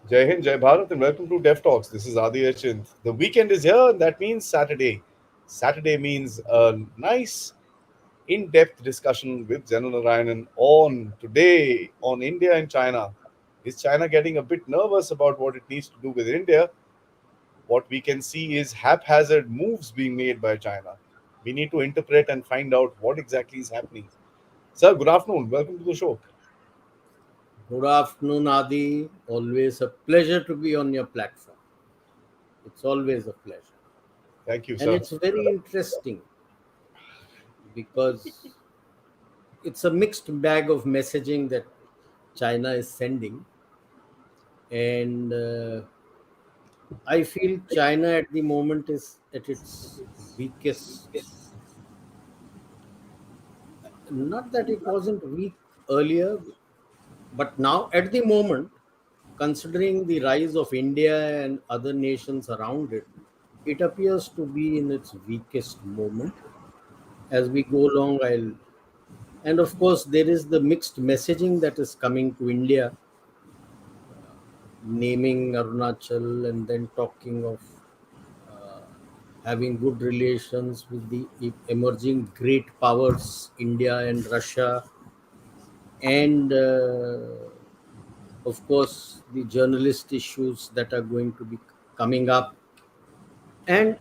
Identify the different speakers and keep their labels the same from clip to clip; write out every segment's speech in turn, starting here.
Speaker 1: Jai Hind, Jai Bharat, and welcome to Dev Talks. This is Adi Achint. The weekend is here, and that means Saturday. Saturday means a nice, in depth discussion with Genuine Narayanan on today on India and China. Is China getting a bit nervous about what it needs to do with India? What we can see is haphazard moves being made by China. We need to interpret and find out what exactly is happening. Sir, good afternoon. Welcome to the show.
Speaker 2: Good afternoon, Adi. Always a pleasure to be on your platform. It's always a pleasure.
Speaker 1: Thank you,
Speaker 2: And
Speaker 1: sir.
Speaker 2: it's very interesting because it's a mixed bag of messaging that China is sending. And I feel China at the moment is at its weakest. Not that it wasn't weak earlier, but now at the moment, considering the rise of India and other nations around it, it appears to be in its weakest moment. As we go along, and of course, there is the mixed messaging that is coming to India, naming Arunachal and then talking of uh, having good relations with the emerging great powers, India and Russia, and of course, the journalist issues that are going to be coming up, and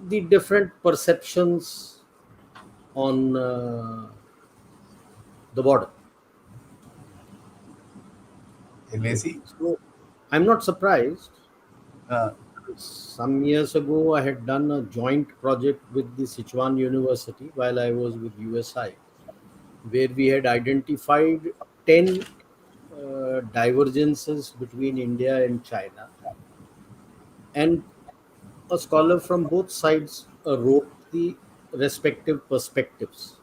Speaker 2: the different perceptions on the border.
Speaker 1: LAC?
Speaker 2: So I'm not surprised.
Speaker 1: Uh,
Speaker 2: Some years ago, I had done a joint project with the Sichuan University while I was with USI, where we had identified 10 divergences between India and China. And a scholar from both sides wrote the respective perspectives.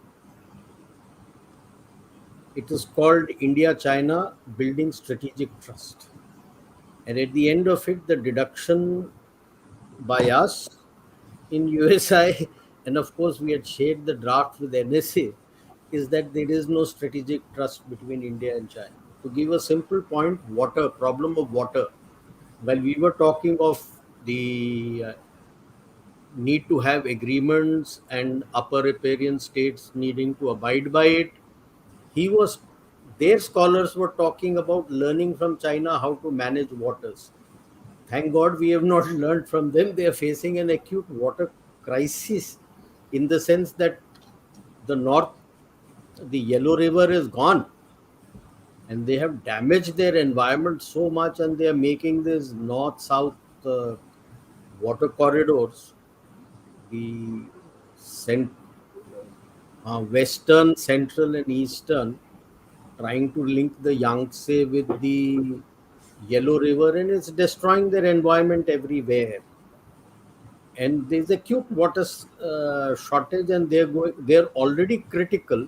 Speaker 2: It is called India China Building Strategic Trust. And at the end of it, the deduction by us in USI, and of course, we had shared the draft with NSA, is that there is no strategic trust between India and China. To give a simple point, water, problem of water. While we were talking of the need to have agreements and upper riparian states needing to abide by it, he was their scholars were talking about learning from China how to manage waters. Thank God we have not learned from them. They are facing an acute water crisis in the sense that the north, the Yellow River is gone, and they have damaged their environment so much, and they are making this north south water corridors. The cent- western, central, and eastern, trying to link the Yangtze with the Yellow River, and it's destroying their environment everywhere. And there's acute water shortage, and they're already critical.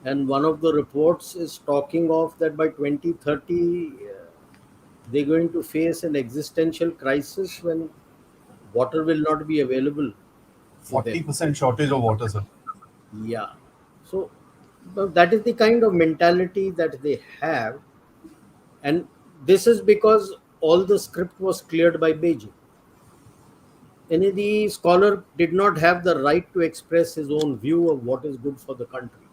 Speaker 2: And one of the reports is talking of that by 2030 they're going to face an existential crisis when water will not be available to them.
Speaker 1: 40% shortage of water, sir.
Speaker 2: Yeah. So that is the kind of mentality that they have, and this is because all the script was cleared by Beijing. And the scholar did not have the right to express his own view of what is good for the country.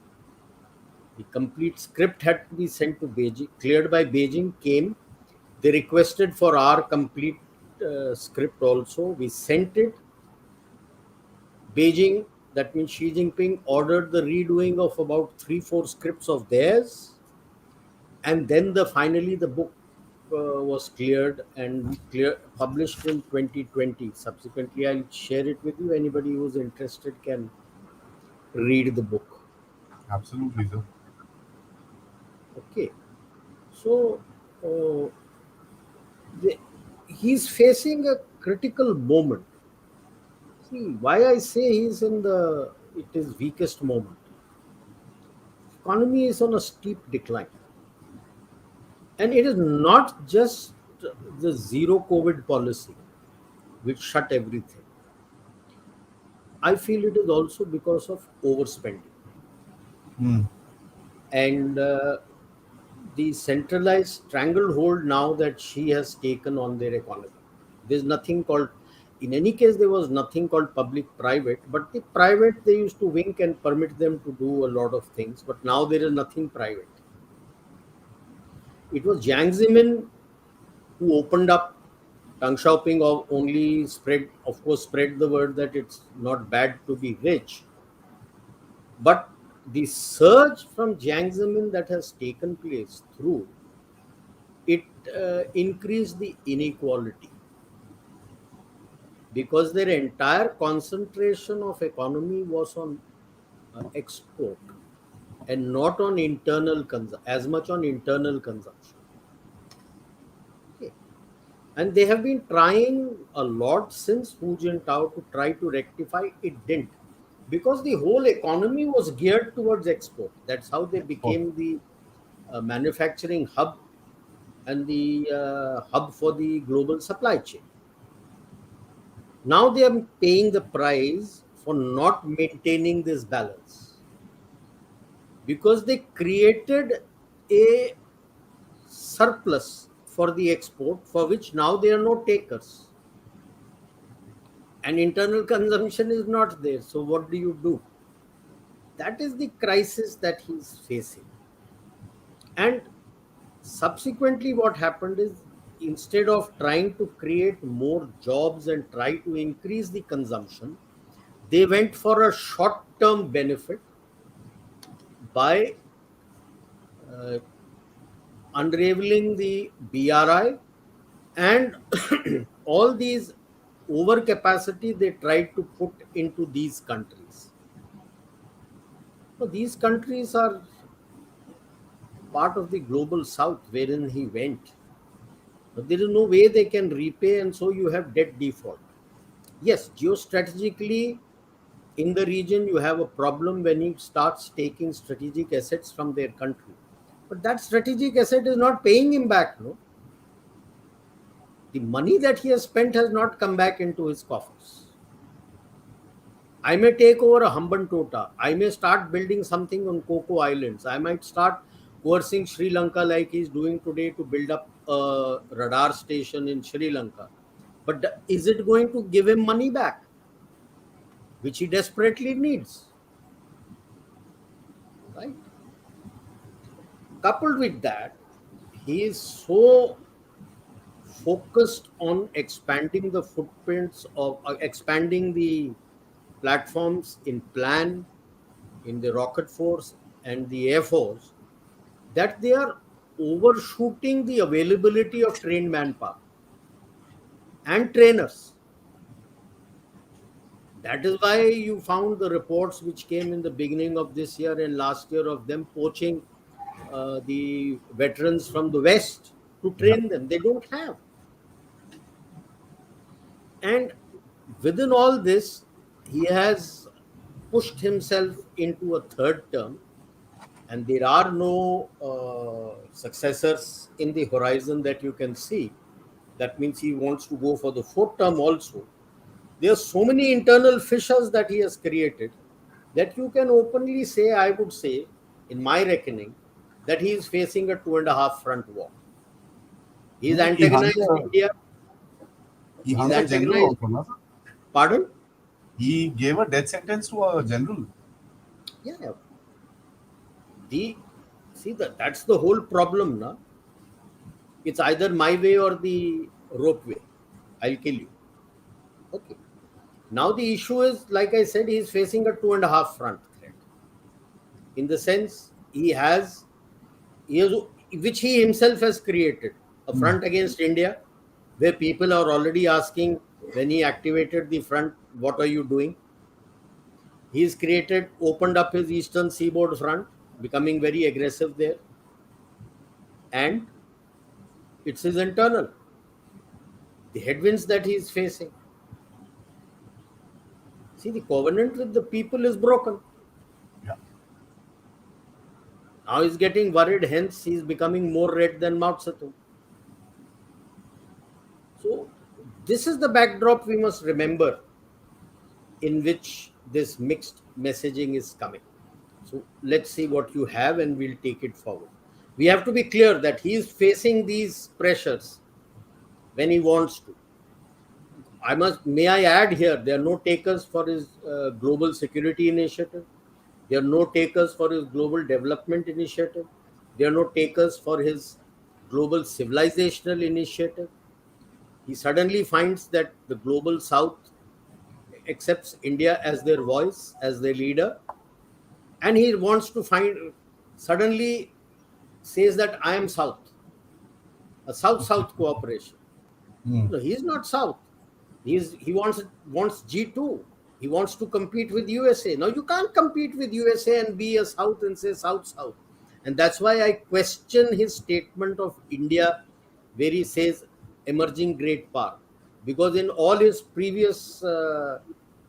Speaker 2: The complete script had to be sent to Beijing, cleared by Beijing, came. They requested for our complete script also. We sent it. Beijing, that means Xi Jinping, ordered the redoing of about 3-4 scripts of theirs. And then finally the book was cleared and published in 2020. Subsequently, I'll share it with you. Anybody who's interested can read the book.
Speaker 1: Absolutely, sir.
Speaker 2: Okay. So uh, the, he's facing a critical moment. See, why I say he's in it is weakest moment. Economy is on a steep decline, and it is not just the zero COVID policy which shut everything. I feel it is also because of overspending,
Speaker 1: Hmm.
Speaker 2: and the centralized stranglehold now that she has taken on their economy. There's nothing called, in any case, there was nothing called public private, but the private, they used to wink and permit them to do a lot of things, but now there is nothing private. It was Jiang Zemin who opened up Deng Xiaoping, of only spread, of course, spread the word that it's not bad to be rich. But the surge from Jiang Zemin that has taken place through it increased the inequality, because their entire concentration of economy was on export and not on as much on internal consumption. Okay. And they have been trying a lot since Hu Jintao to try to rectify. It didn't, because the whole economy was geared towards export. That's how they
Speaker 1: Oh,
Speaker 2: became the manufacturing hub and the hub for the global supply chain. Now they are paying the price for not maintaining this balance, because they created a surplus for the export, for which now they are no takers, and internal consumption is not there. So what do you do? That is the crisis that he is facing. And subsequently what happened is, instead of trying to create more jobs and try to increase the consumption, they went for a short term benefit by uh, unraveling the BRI and all these overcapacity they tried to put into these countries. So these countries are part of the global south wherein he went. But there is no way they can repay, and so you have debt default. Yes, geostrategically in the region you have a problem when he starts taking strategic assets from their country. But that strategic asset is not paying him back, no? The money that he has spent has not come back into his coffers. I may take over a Hambantota. I may start building something on Coco Islands. I might start coercing Sri Lanka like he's doing today to build up a radar station in Sri Lanka. But is it going to give him money back, which he desperately needs? Right? Coupled with that, he is so focused on expanding the footprints of expanding the platforms in plan, in the rocket force and the air force, that they are overshooting the availability of trained manpower and trainers. That is why you found the reports which came in the beginning of this year and last year of them poaching the veterans from the West to
Speaker 1: yeah.
Speaker 2: train them. They don't have. And within all this, he has pushed himself into a third term, and there are no successors in the horizon that you can see. That means he wants to go for the fourth term also. There are so many internal fissures that he has created that you can openly say, I would say, in my reckoning, that he is facing a 2.5 front war. He is antagonized India.
Speaker 1: He
Speaker 2: He's
Speaker 1: hung a general
Speaker 2: antagonized.
Speaker 1: also, no?
Speaker 2: Pardon?
Speaker 1: He gave a death sentence to a general.
Speaker 2: Yeah. Yeah. The see that's the whole problem, na. It's either my way or the rope way. I'll kill you. Okay. Now the issue is, like I said, he's facing a 2.5 front threat. In the sense he has, which he himself has created, a
Speaker 1: Hmm.
Speaker 2: front against India, where people are already asking when he activated the front, what are you doing? He's opened up his eastern seaboard front, becoming very aggressive there, and it's his internal, the headwinds that he's facing. See, the covenant with the people is broken.
Speaker 1: Yeah.
Speaker 2: Now he's getting worried, hence he's becoming more red than Mao Zedong. So, this is the backdrop we must remember in which this mixed messaging is coming. So, let's see what you have and we'll take it forward. We have to be clear that he is facing these pressures when he wants to. May I add here, there are no takers for his global security initiative. There are no takers for his global development initiative. There are no takers for his global civilizational initiative. He suddenly finds that the global south accepts India as their voice, as their leader, and he wants to suddenly says that I am South, a South-South cooperation.
Speaker 1: Hmm.
Speaker 2: No, he is not South. He wants G2. He wants to compete with USA. Now you can't compete with USA and be a South and say South-South. And that's why I question his statement of India where he says emerging great power. Because in all his previous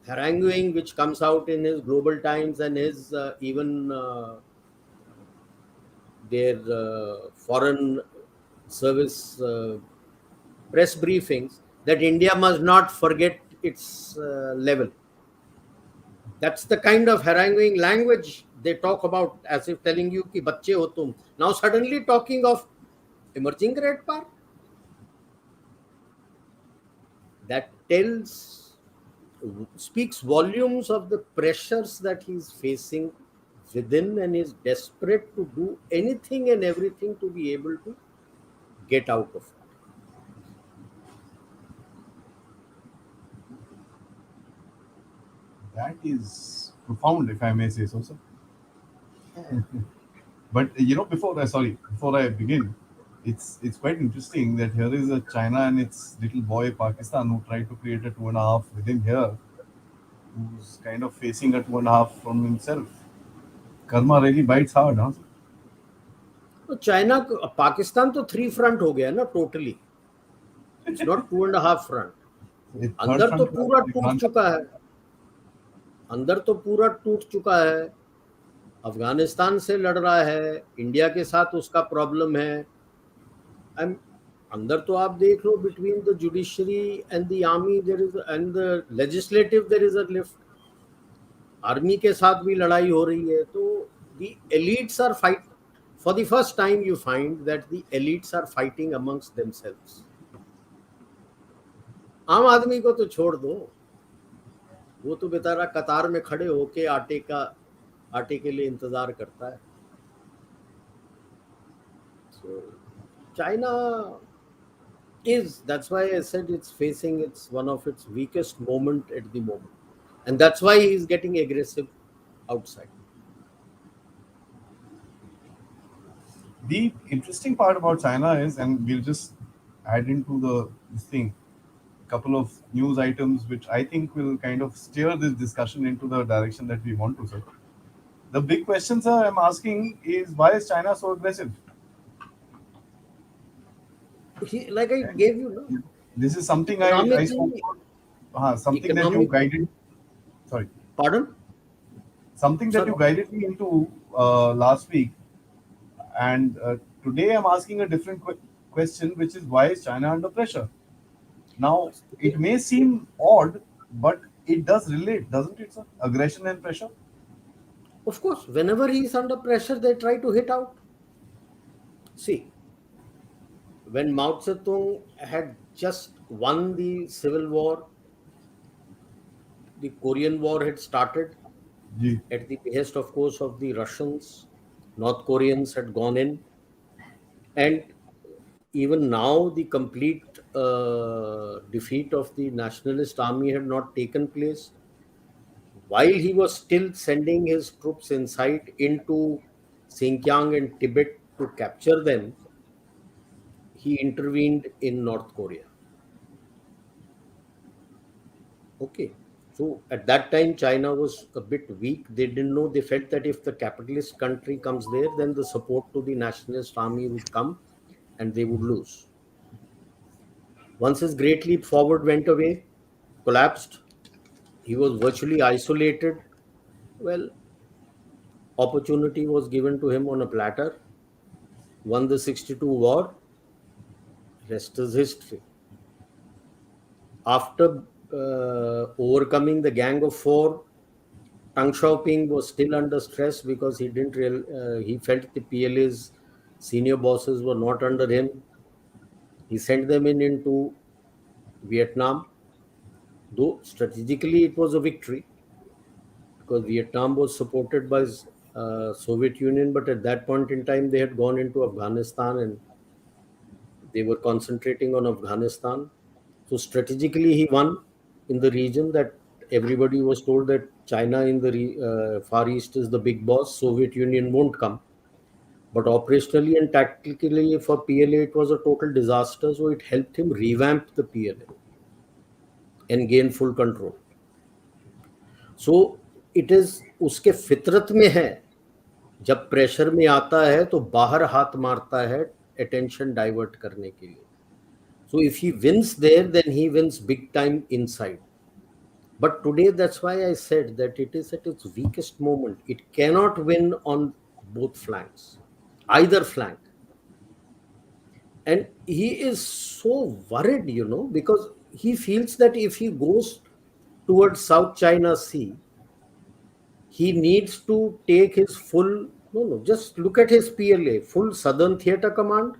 Speaker 2: haranguing, which comes out in his Global Times and his even their foreign service press briefings, that India must not forget its level. That's the kind of haranguing language they talk about, as if telling you ki bacche ho tum. Now suddenly talking of emerging great power. That speaks volumes of the pressures that he's facing within, and is desperate to do anything and everything to be able to get out of it.
Speaker 1: That is profound, if I may say so, sir. But you know, before I begin, it's quite interesting that here is a China and its little boy Pakistan who tried to create a 2.5 within here, who's kind of facing a 2.5 from himself. Karma really bites hard, huh?
Speaker 2: तो China Pakistan तो three front हो गया ना totally. It's not 2.5 front.
Speaker 1: The third
Speaker 2: अंदर तो
Speaker 1: front,
Speaker 2: पूरा
Speaker 1: they
Speaker 2: टूट
Speaker 1: can't.
Speaker 2: चुका है. अंदर तो पूरा टूट चुका है. अफगानिस्तान से लड़ रहा है, इंडिया के साथ उसका प्रॉब्लम है. एंड अंदर तो आप देख लो, between the judiciary and the army there is, and the legislative there is a rift. Army के साथ भी लड़ाई हो रही है. तो the elites are fight. For the first time, you find that the elites are fighting amongst themselves. आम आदमी को तो छोड़ दो, वो तो बेचारा कतार में खड़े होके आटे के लिए इंतजार करता है. So China that's why I said it's facing one of its weakest moment at the moment, and that's why he's getting aggressive outside.
Speaker 1: The interesting part about China is, and we'll just add into this thing, couple of news items which I think will kind of steer this discussion into the direction that we want to, sir. The big question, sir, I'm asking is why is China so aggressive?
Speaker 2: Like I gave you, no?
Speaker 1: This is something I spoke
Speaker 2: Economically,
Speaker 1: about, something that you
Speaker 2: economic.
Speaker 1: guided. Sorry,
Speaker 2: Pardon?
Speaker 1: something that
Speaker 2: Sir,
Speaker 1: you guided me into last week, and today I'm asking a different question, which is why is China under pressure? Now, it may seem odd, but it does relate, doesn't it, sir? Aggression and pressure.
Speaker 2: of course, whenever he is under pressure, they try to hit out. See, when Mao Zedong had just won the civil war, the Korean War had started
Speaker 1: Ji.
Speaker 2: at the behest, of course, of the Russians. North Koreans had gone in, and even now, the complete defeat of the nationalist army had not taken place. While he was still sending his troops inside into Xinjiang and Tibet to capture them, he intervened in North Korea. Okay. So at that time, China was a bit weak. They didn't know. They felt that if the capitalist country comes there, then the support to the nationalist army would come and they would lose. Once his great leap forward went away, collapsed, he was virtually isolated. Well, opportunity was given to him on a platter. Won the 62 war. Rest is history. After overcoming the Gang of Four, Tang Xiaoping was still under stress because he didn't he felt the PLA's Senior bosses were not under him. He sent them in into Vietnam, though strategically it was a victory because Vietnam was supported by Soviet Union, but at that point in time they had gone into Afghanistan and they were concentrating on Afghanistan. So strategically he won in the region that everybody was told that China in the Far East is the big boss, Soviet Union won't come. But operationally and tactically for PLA, it was a total disaster. So it helped him revamp the PLA and gain full control. So it is उसके फितरत में है जब pressure में आता है तो बाहर हाथ मारता है attention डाइवर्ट करने के लिए. So if he wins there, then he wins big time inside. But today, that's why I said that it is at its weakest moment. It cannot win on both flanks, either flank. And he is so worried, because he feels that if he goes towards South China Sea, he needs to take his full, no, just look at his PLA, full Southern Theatre Command,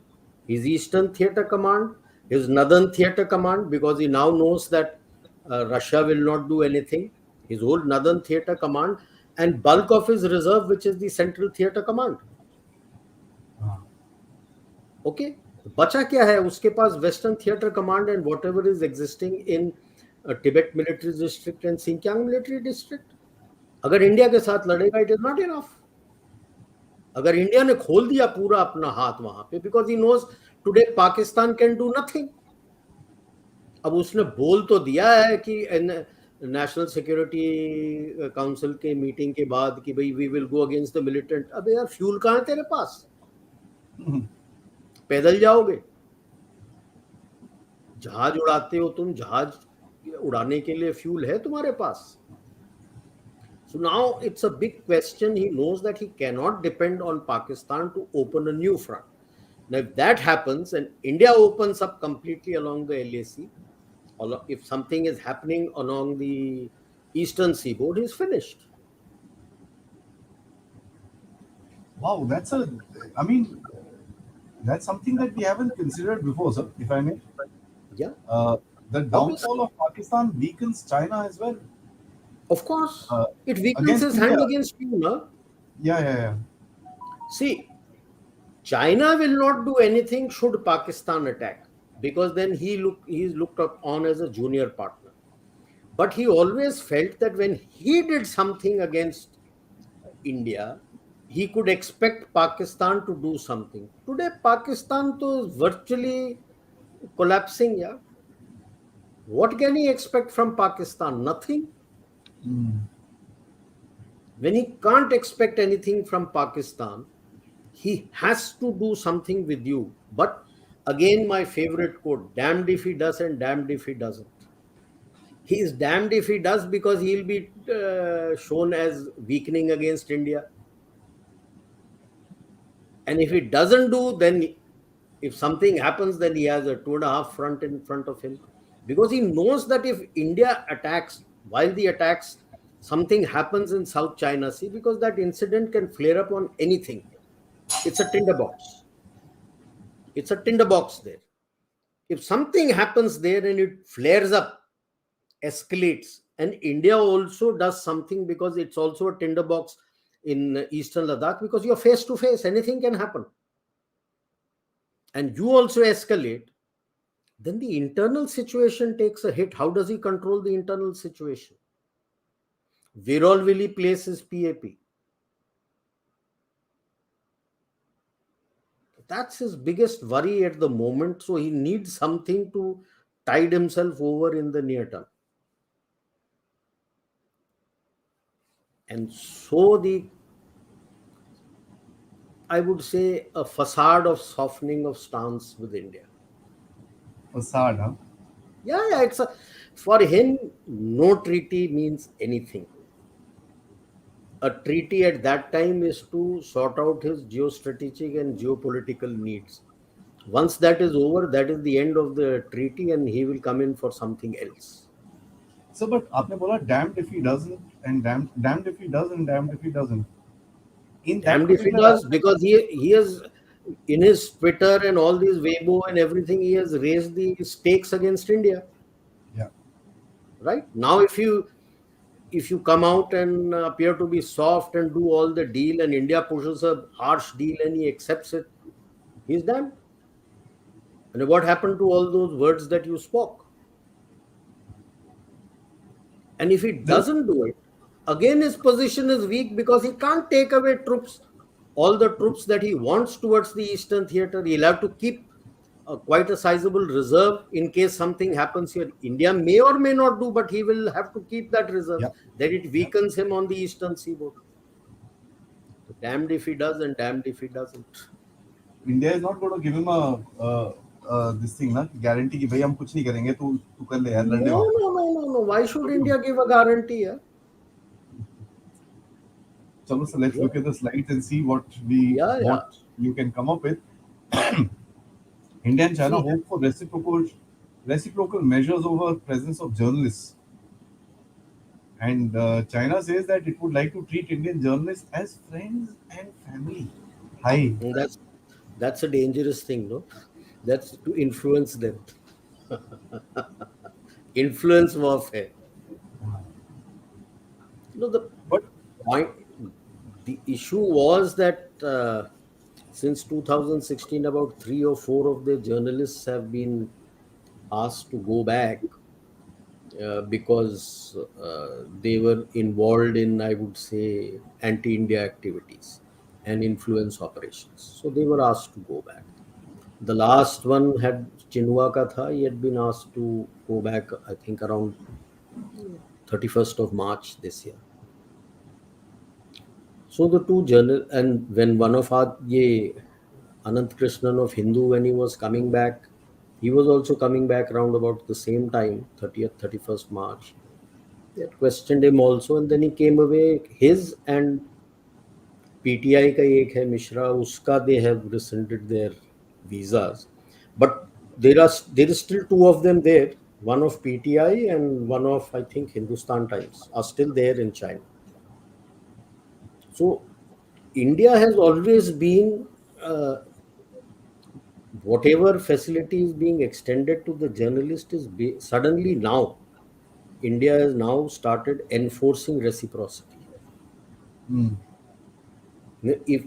Speaker 2: his Eastern Theatre Command, his Northern Theatre Command, because he now knows that Russia will not do anything, his whole Northern Theatre Command, and bulk of his reserve, which is the Central Theatre Command. Okay? बचा क्या है उसके पास western theatre command and whatever is existing in Tibet military district and Sinkiang military district. अगर India के साथ लड़ेगा it is not enough. अगर इंडिया ने खोल दिया पूरा अपना हाथ वहां पे, because he knows today Pakistan can do nothing. अब उसने बोल तो दिया है कि नेशनल सिक्योरिटी काउंसिल के मीटिंग के बाद कि भाई we will go against the militant. अबे यार फ्यूल कहां है तेरे पास? पैदल जाओगे? जहाज उड़ाते हो तुम, जहाज उड़ाने के लिए फ्यूल है तुम्हारे पास? So now it's a big question. He knows that he cannot depend on Pakistan to open a new front. Now, if that happens and India opens up completely along the LAC, or if something is happening along the eastern seaboard, he's finished.
Speaker 1: Wow, that's something that we haven't considered before, sir, if I may.
Speaker 2: Yeah.
Speaker 1: The downfall of Pakistan weakens China as well.
Speaker 2: Of course. It weakens his hand against you, no?
Speaker 1: Yeah.
Speaker 2: See, China will not do anything should Pakistan attack, because then he's looked upon as a junior partner. But he always felt that when he did something against India, he could expect Pakistan to do something. Today, Pakistan is virtually collapsing. Yeah. What can he expect from Pakistan? Nothing. When he can't expect anything from Pakistan, he has to do something with you. But again, my favorite quote, damned if he does and damned if he doesn't. He is damned if he does because he'll be shown as weakening against India. And if he doesn't do, then if something happens, then he has a 2.5 front in front of him. Because he knows that if India attacks, while the attacks, something happens in South China Sea, because that incident can flare up on anything. It's a tinderbox. It's a tinderbox there. If something happens there and it flares up, escalates, and India also does something because it's also a tinderbox in Eastern Ladakh, because you're face to face, anything can happen. And you also escalate, then the internal situation takes a hit. How does he control the internal situation? Where all will he place his PAP? That's his biggest worry at the moment. So he needs something to tide himself over in the near term. And so I would say a facade of softening of stance with India.
Speaker 1: Facade, huh?
Speaker 2: Yeah. For him, no treaty means anything. A treaty at that time is to sort out his geostrategic and geopolitical needs. Once that is over, that is the end of the treaty and he will come in for something else.
Speaker 1: So, but aapne bola damned if he doesn't, and damned if he does, and damned if he doesn't.
Speaker 2: Damned if he does, because he has In his Twitter and all these Weibo and everything, he has raised the stakes against India.
Speaker 1: Yeah.
Speaker 2: Right now, if you come out and appear to be soft and do all the deal, and India pushes a harsh deal and he accepts it, he's done. And what happened to all those words that you spoke? And if he
Speaker 1: There,
Speaker 2: doesn't do it, again his position is weak because he can't take away troops, all the troops that he wants towards the Eastern Theater. He'll have to keep quite a sizable reserve in case something happens here. India may or may not do, but he will have to keep that reserve.
Speaker 1: yeah,
Speaker 2: That it
Speaker 1: yeah.
Speaker 2: weakens him on the Eastern seaboard. So damned if he does and damned if he doesn't.
Speaker 1: India is not going to give him a this thing ना guarantee कि भाई हम कुछ नहीं करेंगे तू कर ले यार लड़ने
Speaker 2: No,
Speaker 1: वाला
Speaker 2: no, no, no, no. Why should India give a guarantee? Yeah?
Speaker 1: चलो so let's
Speaker 2: Yeah,
Speaker 1: look at the slides and see
Speaker 2: yeah.
Speaker 1: what you can come up with. India and China
Speaker 2: See,
Speaker 1: hope for reciprocal measures over presence of journalists. And China says that it would like to treat Indian journalists as friends and family. Hi.
Speaker 2: that's a dangerous thing, no? That's to influence them. Influence warfare. No,
Speaker 1: But
Speaker 2: point, the issue was that since 2016, about three or four of the journalists have been asked to go back because they were involved in, I would say, anti-India activities and influence operations. So they were asked to go back. The last one had Chinua ka tha. He had been asked to go back, I think, around 31st of March this year. So the two journal, and when one of our ye Anant Krishnan of Hindu, when he was coming back, he was also coming back around about the same time, 30th, 31st March. They had questioned him also, and then he came away. His and PTI का एक है मिश्रा, उसका they have rescinded their visas, but there is still two of them there. One of PTI and one of, I think, Hindustan Times are still there in China. So India has always been whatever facility is being extended to the journalist is suddenly now India has now started enforcing reciprocity.
Speaker 1: mm,
Speaker 2: If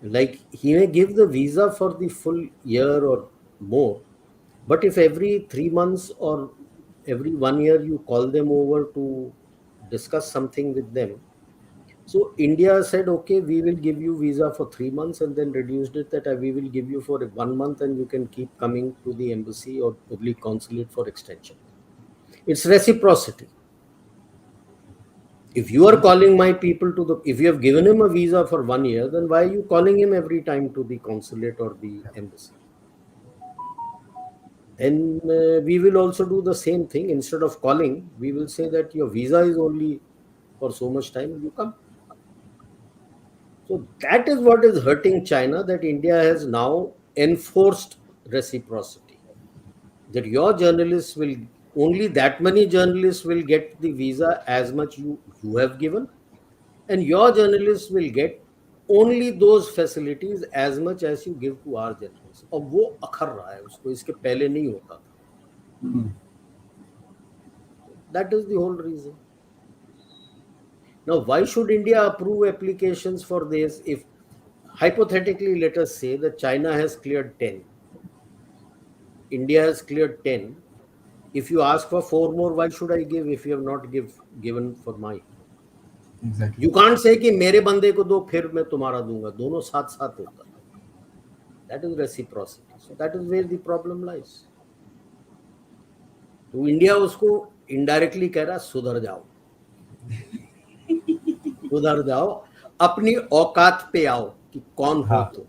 Speaker 2: like he may give the visa for the full year or more, but if every 3 months or every 1 year you call them over to discuss something with them, so India said, okay, we will give you visa for 3 months, and then reduced it that we will give you for 1 month, and you can keep coming to the embassy or public consulate for extension. It's reciprocity. If you are calling my people to if you have given him a visa for 1 year, then why are you calling him every time to the consulate or the embassy? Then we will also do the same thing. Instead of calling, we will say that your visa is only for so much time, you come. So that is what is hurting China, that India has now enforced reciprocity. That your journalists will, only that many journalists will get the visa as much you have given, and your journalists will get only those facilities as much as you give to our journalists. और वो अखर रहा है, उसको इसके पहले नहीं होता था.
Speaker 1: mm.
Speaker 2: That is the whole reason. Now, why should India approve applications for this if, hypothetically, let us say that China has cleared 10, India has cleared 10. If you ask for 4 more, why should I give if you have not given for mine?
Speaker 1: Exactly.
Speaker 2: You can't say कि मेरे बंदे को दो फिर मैं तुम्हारा दूंगा, दोनों साथ साथ होता है. That is reciprocity. So that is where the problem lies. तो इंडिया उसको इनडायरेक्टली कह रहा सुधर जाओ, सुधर जाओ, अपनी औकात पे आओ कि कौन हो
Speaker 1: हाँ.
Speaker 2: तुम.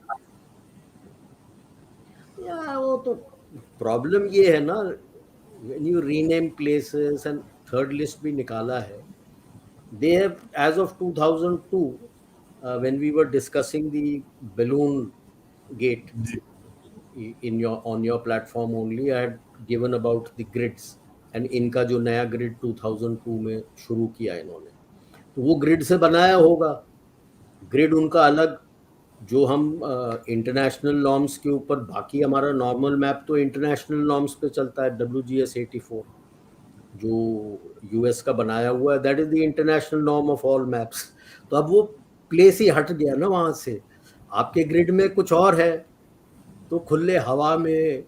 Speaker 2: या वो तो प्रॉब्लम ये है ना, when you rename places and third list भी निकाला है. They have, as of 2002, when we were discussing the balloon gate on your platform only, I had given about the grids, and इनका जो नया grid 2002 में शुरू किया इन्होंने, तो वो grid से बनाया होगा. Grid उनका अलग, जो हम इंटरनेशनल नॉर्म्स के ऊपर, बाकी हमारा नॉर्मल मैप तो इंटरनेशनल नॉर्म्स पे चलता है, WGS 84 जो यूएस का बनाया हुआ है, that is the international norm of all maps. तो अब वो प्लेस ही हट गया ना वहां से। आपके ग्रिड में कुछ और है, तो खुले हवा में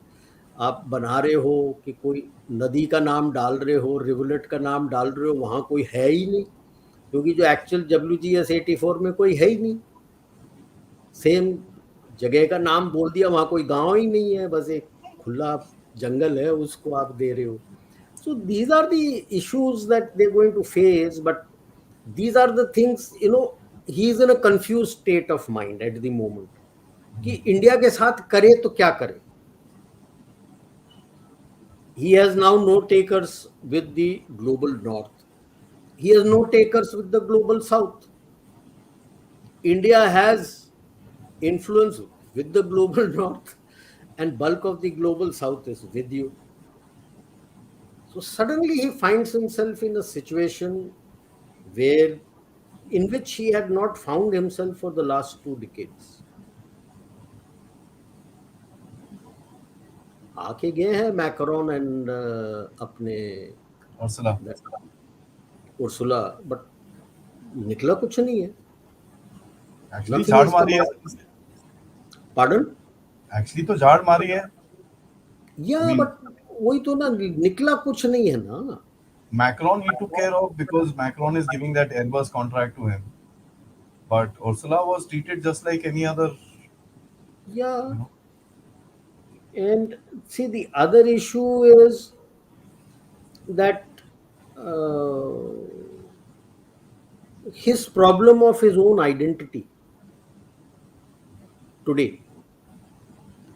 Speaker 2: आप बना रहे हो कि कोई नदी का नाम डाल रहे हो, रिवुलेट का नाम डाल रहे हो, वहां कोई है ही नहीं, क्योंकि जो एक्चुअल WGS 84 में कोई है ही नहीं। सेम जगह का नाम बोल दिया, वहां कोई गांव ही नहीं है, बस एक खुला जंगल है, उसको आप दे रहे हो। So these are the issues that they're going to face, but these are the things, he is in a confused state of mind at the moment कि इंडिया के साथ करे तो क्या करे। He has now no takers with the global north, he has no takers with the global south. India has influence with the global north, and bulk of the global south is with you. So suddenly he finds himself in a situation where, in which he had not found himself for the last 2 decades. आके गए हैं Macron and अपने
Speaker 1: Ursula.
Speaker 2: Ursula, but निकला कुछ नहीं है।
Speaker 1: Actually,
Speaker 2: nothing
Speaker 1: झाड़
Speaker 2: is come
Speaker 1: मारी है.
Speaker 2: आउट। पार्डन?
Speaker 1: Actually, तो झाड़ मारी है.
Speaker 2: या
Speaker 1: I mean,
Speaker 2: बट वही तो ना, निकला कुछ नहीं है ना।
Speaker 1: Macron he took care of because Macron is giving that Airbus contract to him. But Ursula was treated just like any other,
Speaker 2: या
Speaker 1: you know.
Speaker 2: And see the other issue is that his problem of his own identity today.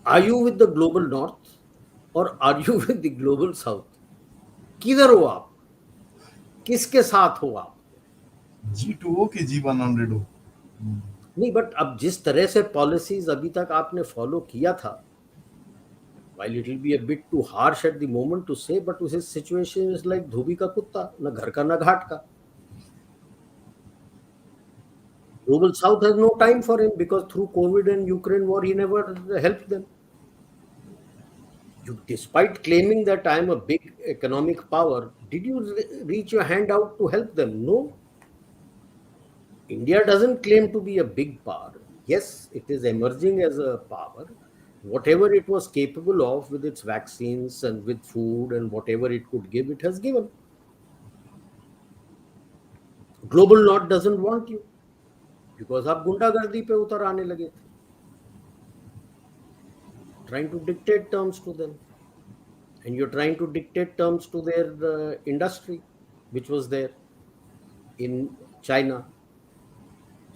Speaker 2: Are you with the global north or are you with the global south? किधर हो आप, किसके साथ हो आप?
Speaker 1: G2O की G100O.
Speaker 2: नहीं, but अब जिस तरह से पॉलिसीज अभी तक आपने फॉलो किया था, while it will be a bit too harsh at the moment to say, but his situation is like धोबी का कुत्ता, ना घर का ना घाट का। Global South has no time for him because through COVID and Ukraine war, he never helped them. Despite claiming that I am a big economic power, did you reach your hand out to help them? No. India doesn't claim to be a big power. Yes, it is emerging as a power. Whatever it was capable of with its vaccines and with food and whatever it could give, it has given. Global North doesn't want you because आप गुंडागर्दी पे उतर आने लगे थे, trying to dictate terms to them. And you're trying to dictate terms to their industry, which was there in China.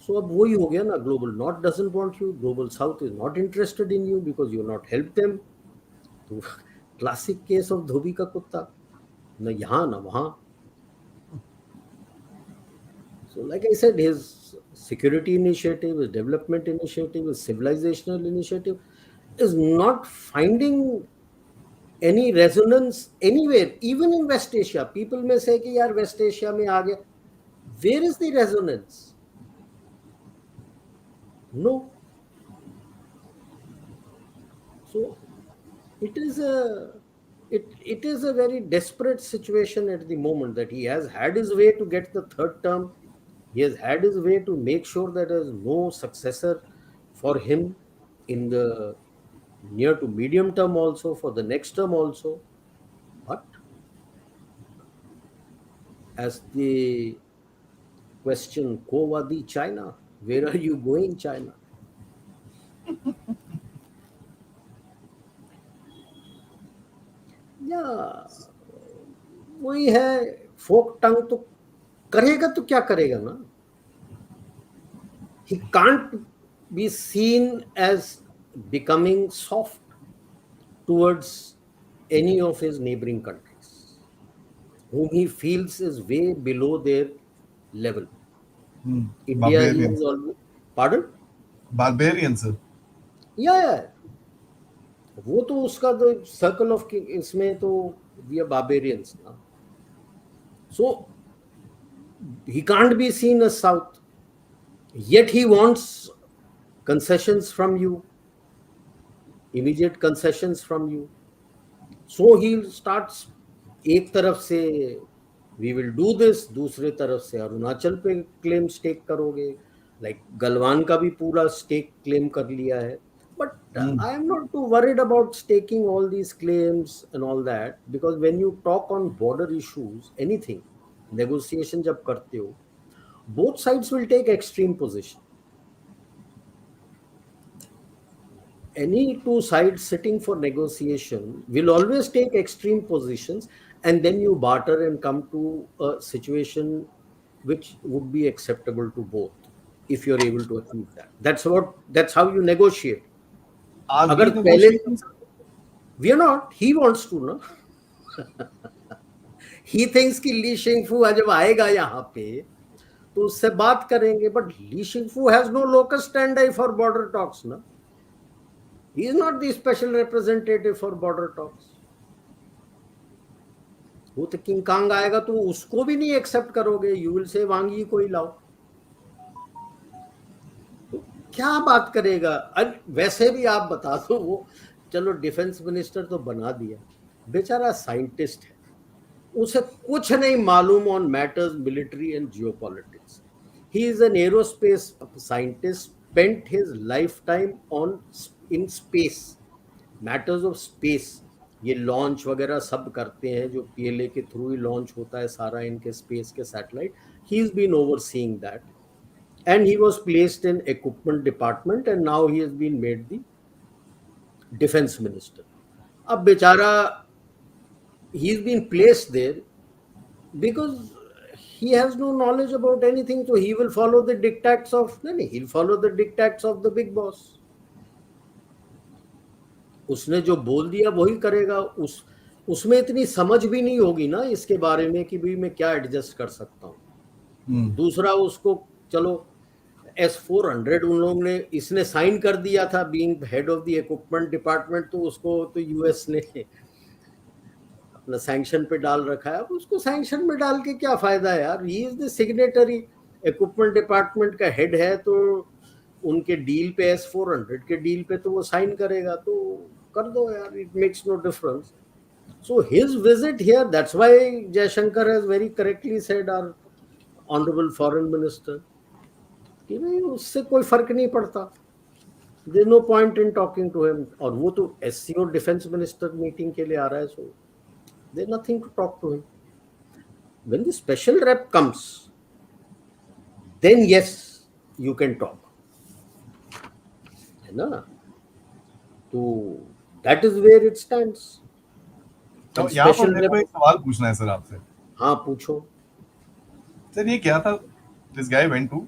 Speaker 2: So अब वही हो गया ना, global north doesn't want you, global south is not interested in you because you're not helped them. तो classic case of धोबी का कुत्ता, ना यहाँ ना वहाँ. So like I said, his security initiative, his development initiative, his civilizational initiative is not finding any resonance anywhere, even in West Asia. People may say कि यार West Asia में आ गया. Where is the resonance? No. So it is a very desperate situation at the moment, that he has had his way to get the third term. He has had his way to make sure that there is no successor for him in the near to medium term, also for the next term also. But as the question, Ko Wadi China, where are you going, China? या वही है, फोक टंग तो करेगा तो क्या करेगा ना. He can't be seen as becoming soft towards any of his neighboring countries whom he feels is way below their level. India, he is
Speaker 1: Barbarians.
Speaker 2: always, pardon?
Speaker 1: Barbarians, sir.
Speaker 2: Yeah. वो तो उसका तो सर्कल ऑफ, इसमें तो we are बार्बेरियंस ना. सो he can't be seen as south, yet he wants concessions from you, immediate concessions from you. So he starts, एक तरफ से वी विल डू दिस, दूसरे तरफ से अरुणाचल पे क्लेम स्टेक करोगे, लाइक गलवान का भी पूरा स्टेक क्लेम कर लिया है. But I am not to worried about staking all these claims and all that, because when you talk on border issues, anything, negotiation जब करते हो, both sides will take extreme position. Any two sides sitting for negotiation will always take extreme positions, and then you barter and come to a situation which would be acceptable to both if you're able to achieve that. That's how you negotiate.
Speaker 1: Are we
Speaker 2: अगर पहले
Speaker 1: negotiating?
Speaker 2: we are not, he wants to, no. He thinks कि ली शिंगफू जब आएगा यहाँ पे तो उससे बात करेंगे, but Li Shangfu has no locus standi for border talks ना. He is not the special representative for border talks. वो तो किंग कांग आएगा तो उसको भी नहीं एक्सेप्ट करोगे, यू विल से वांगी को ही लाओ. तो क्या बात करेगा. वैसे भी आप बता दो, वो चलो डिफेंस मिनिस्टर तो बना दिया, बेचारा साइंटिस्ट है, उसे कुछ नहीं मालूम on matters military and geopolitics. He is an aerospace scientist, spent his life time on in space, matters of space. ये लॉन्च वगैरह सब करते हैं, जो पीएलए के थ्रू ही लॉन्च होता है सारा इनके स्पेस के satellite. He is been overseeing that, and he was placed in equipment department, and now he has been made the defence minister. अब बेचारा, he's been placed there because he has no knowledge about anything, so he will follow the dictats of he'll follow the dictats of the big boss. उसने जो बोल दिया वही करेगा. उसमें इतनी समझ भी नहीं होगी ना इसके बारे में कि भाई मैं क्या एडजस्ट कर सकता हूँ. दूसरा, उसको चलो S-400 उन लोगों ने, इसने साइन कर दिया था being head of the equipment department, तो उसको तो यूएस ने अपना सैंक्शन पे डाल रखा है. अब उसको सैंक्शन में डाल के क्या फायदा है यार. He is the signatory, equipment department का हेड है, तो उनके डील पे, S-400 के डील पे तो वो साइन करेगा, तो कर दो यार, it makes no difference. So his visit here, that's why Jaishankar has very correctly said, our honourable foreign minister, कि भाई उससे कोई फर्क नहीं पड़ता, there no point in talking to him. और वो तो एससीओ डिफेंस मिनिस्टर मीटिंग के लिए आ रहा है, सो there's nothing to talk to him. When the special rep comes, then yes, you can talk, है ना. तो that is where it stands.
Speaker 1: तो यहाँ पर मेरे को एक सवाल पूछना है सर आपसे.
Speaker 2: हाँ पूछो
Speaker 1: सर. ये क्या था, this guy went to,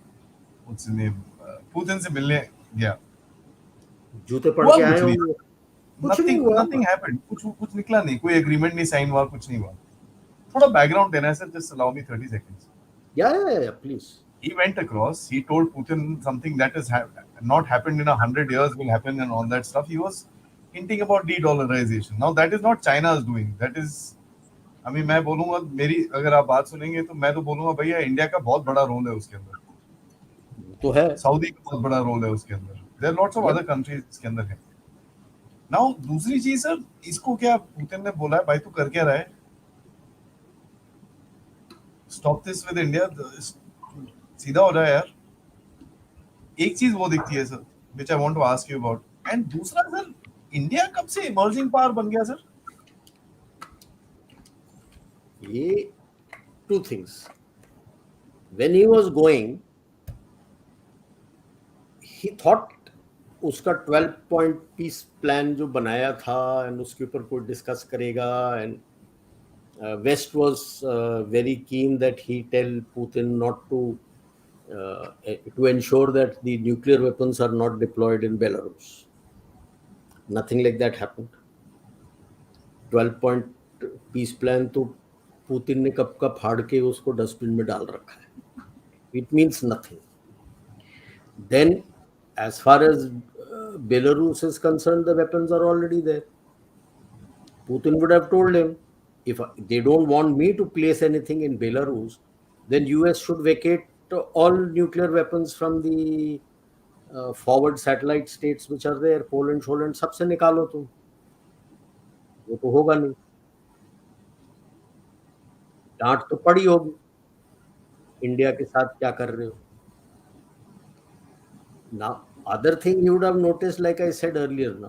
Speaker 1: उसने पुतिन से मिलने गया,
Speaker 2: जूते पड़ के आए होंगे,
Speaker 1: nothing happened, कुछ निकला नहीं, कोई एग्रीमेंट नहीं साइन हुआ, कुछ नहीं हुआ. थोड़ा बैकग्राउंड देना है sir, just allow me 30 seconds.
Speaker 2: Yeah, please.
Speaker 1: He went across, he told Putin something that has not happened in 100 years will happen and all that stuff. He was hinting about de-dollarization. Now that is not China's doing, that is, I mean, मैं बोलूँगा, मेरी अगर आप बात सुनेंगे तो मैं तो बोलूँगा भैया इंडिया का बहुत बड़ा रोल है उसके अंदर,
Speaker 2: तो है,
Speaker 1: सऊदी का बहुत बड़ा रोल है उसके अंदर, there are lots of other countries इसके अंदर है. Now दूसरी चीज सर, इसको क्या पुतिन ने बोला है, भाई तू कर क्या रहा है, स्टॉप दिस विद इंडिया, सीधा हो रहा है यार. एक चीज वो दिखती है sir, which I want to ask you about. And दूसरा सर, इंडिया कब से इमर्जिंग पावर बन गया सर?
Speaker 2: ये two things. When he was going, he thought उसका 12 पॉइंट पीस प्लान जो बनाया था, एंड उसके ऊपर कोई डिस्कस करेगा, and west was very keen that he tell Putin not to ensure that the nuclear weapons are not deployed in Belarus. Nothing like that happened. 12 point peace plan तो Putin ने कब का फाड़ के उसको डस्टबिन में डाल रखा है. It means nothing. Then as far as Belarus is concerned, the weapons are already there. Putin would have told him, if they don't want me to place anything in Belarus, then US should vacate all nuclear weapons from the forward satellite states which are there, Poland शोलैंड, सबसे निकालो तुम, वो तो होगा नहीं, डांट तो पड़ी होगी इंडिया के साथ क्या कर रहे हो ना. Other thing you would have notice, like I said earlier ना,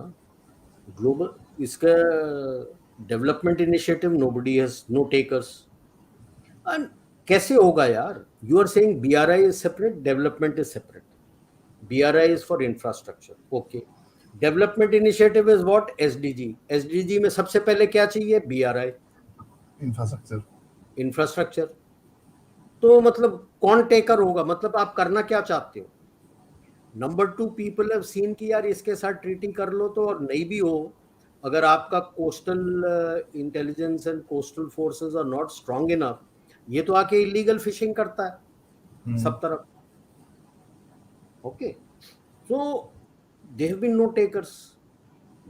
Speaker 2: ग्लोबल इसका development initiative nobody has, no takers. And कैसे होगा यार? You are saying BRI is separate, development is separate. BRI is for infrastructure, okay. Development initiative is what? SDG. SDG में सबसे पहले क्या चाहिए? BRI,
Speaker 1: infrastructure.
Speaker 2: इंफ्रास्ट्रक्चर. तो मतलब कौन टेकर होगा? मतलब आप करना क्या चाहते हो? Number two, people have seen कि यार इसके साथ ट्रीटी कर लो तो, और नहीं भी हो, अगर आपका coastal intelligence and coastal forces are not strong enough, ये तो आके इलीगल फिशिंग करता है सब तरफ. Okay, so they have been no takers.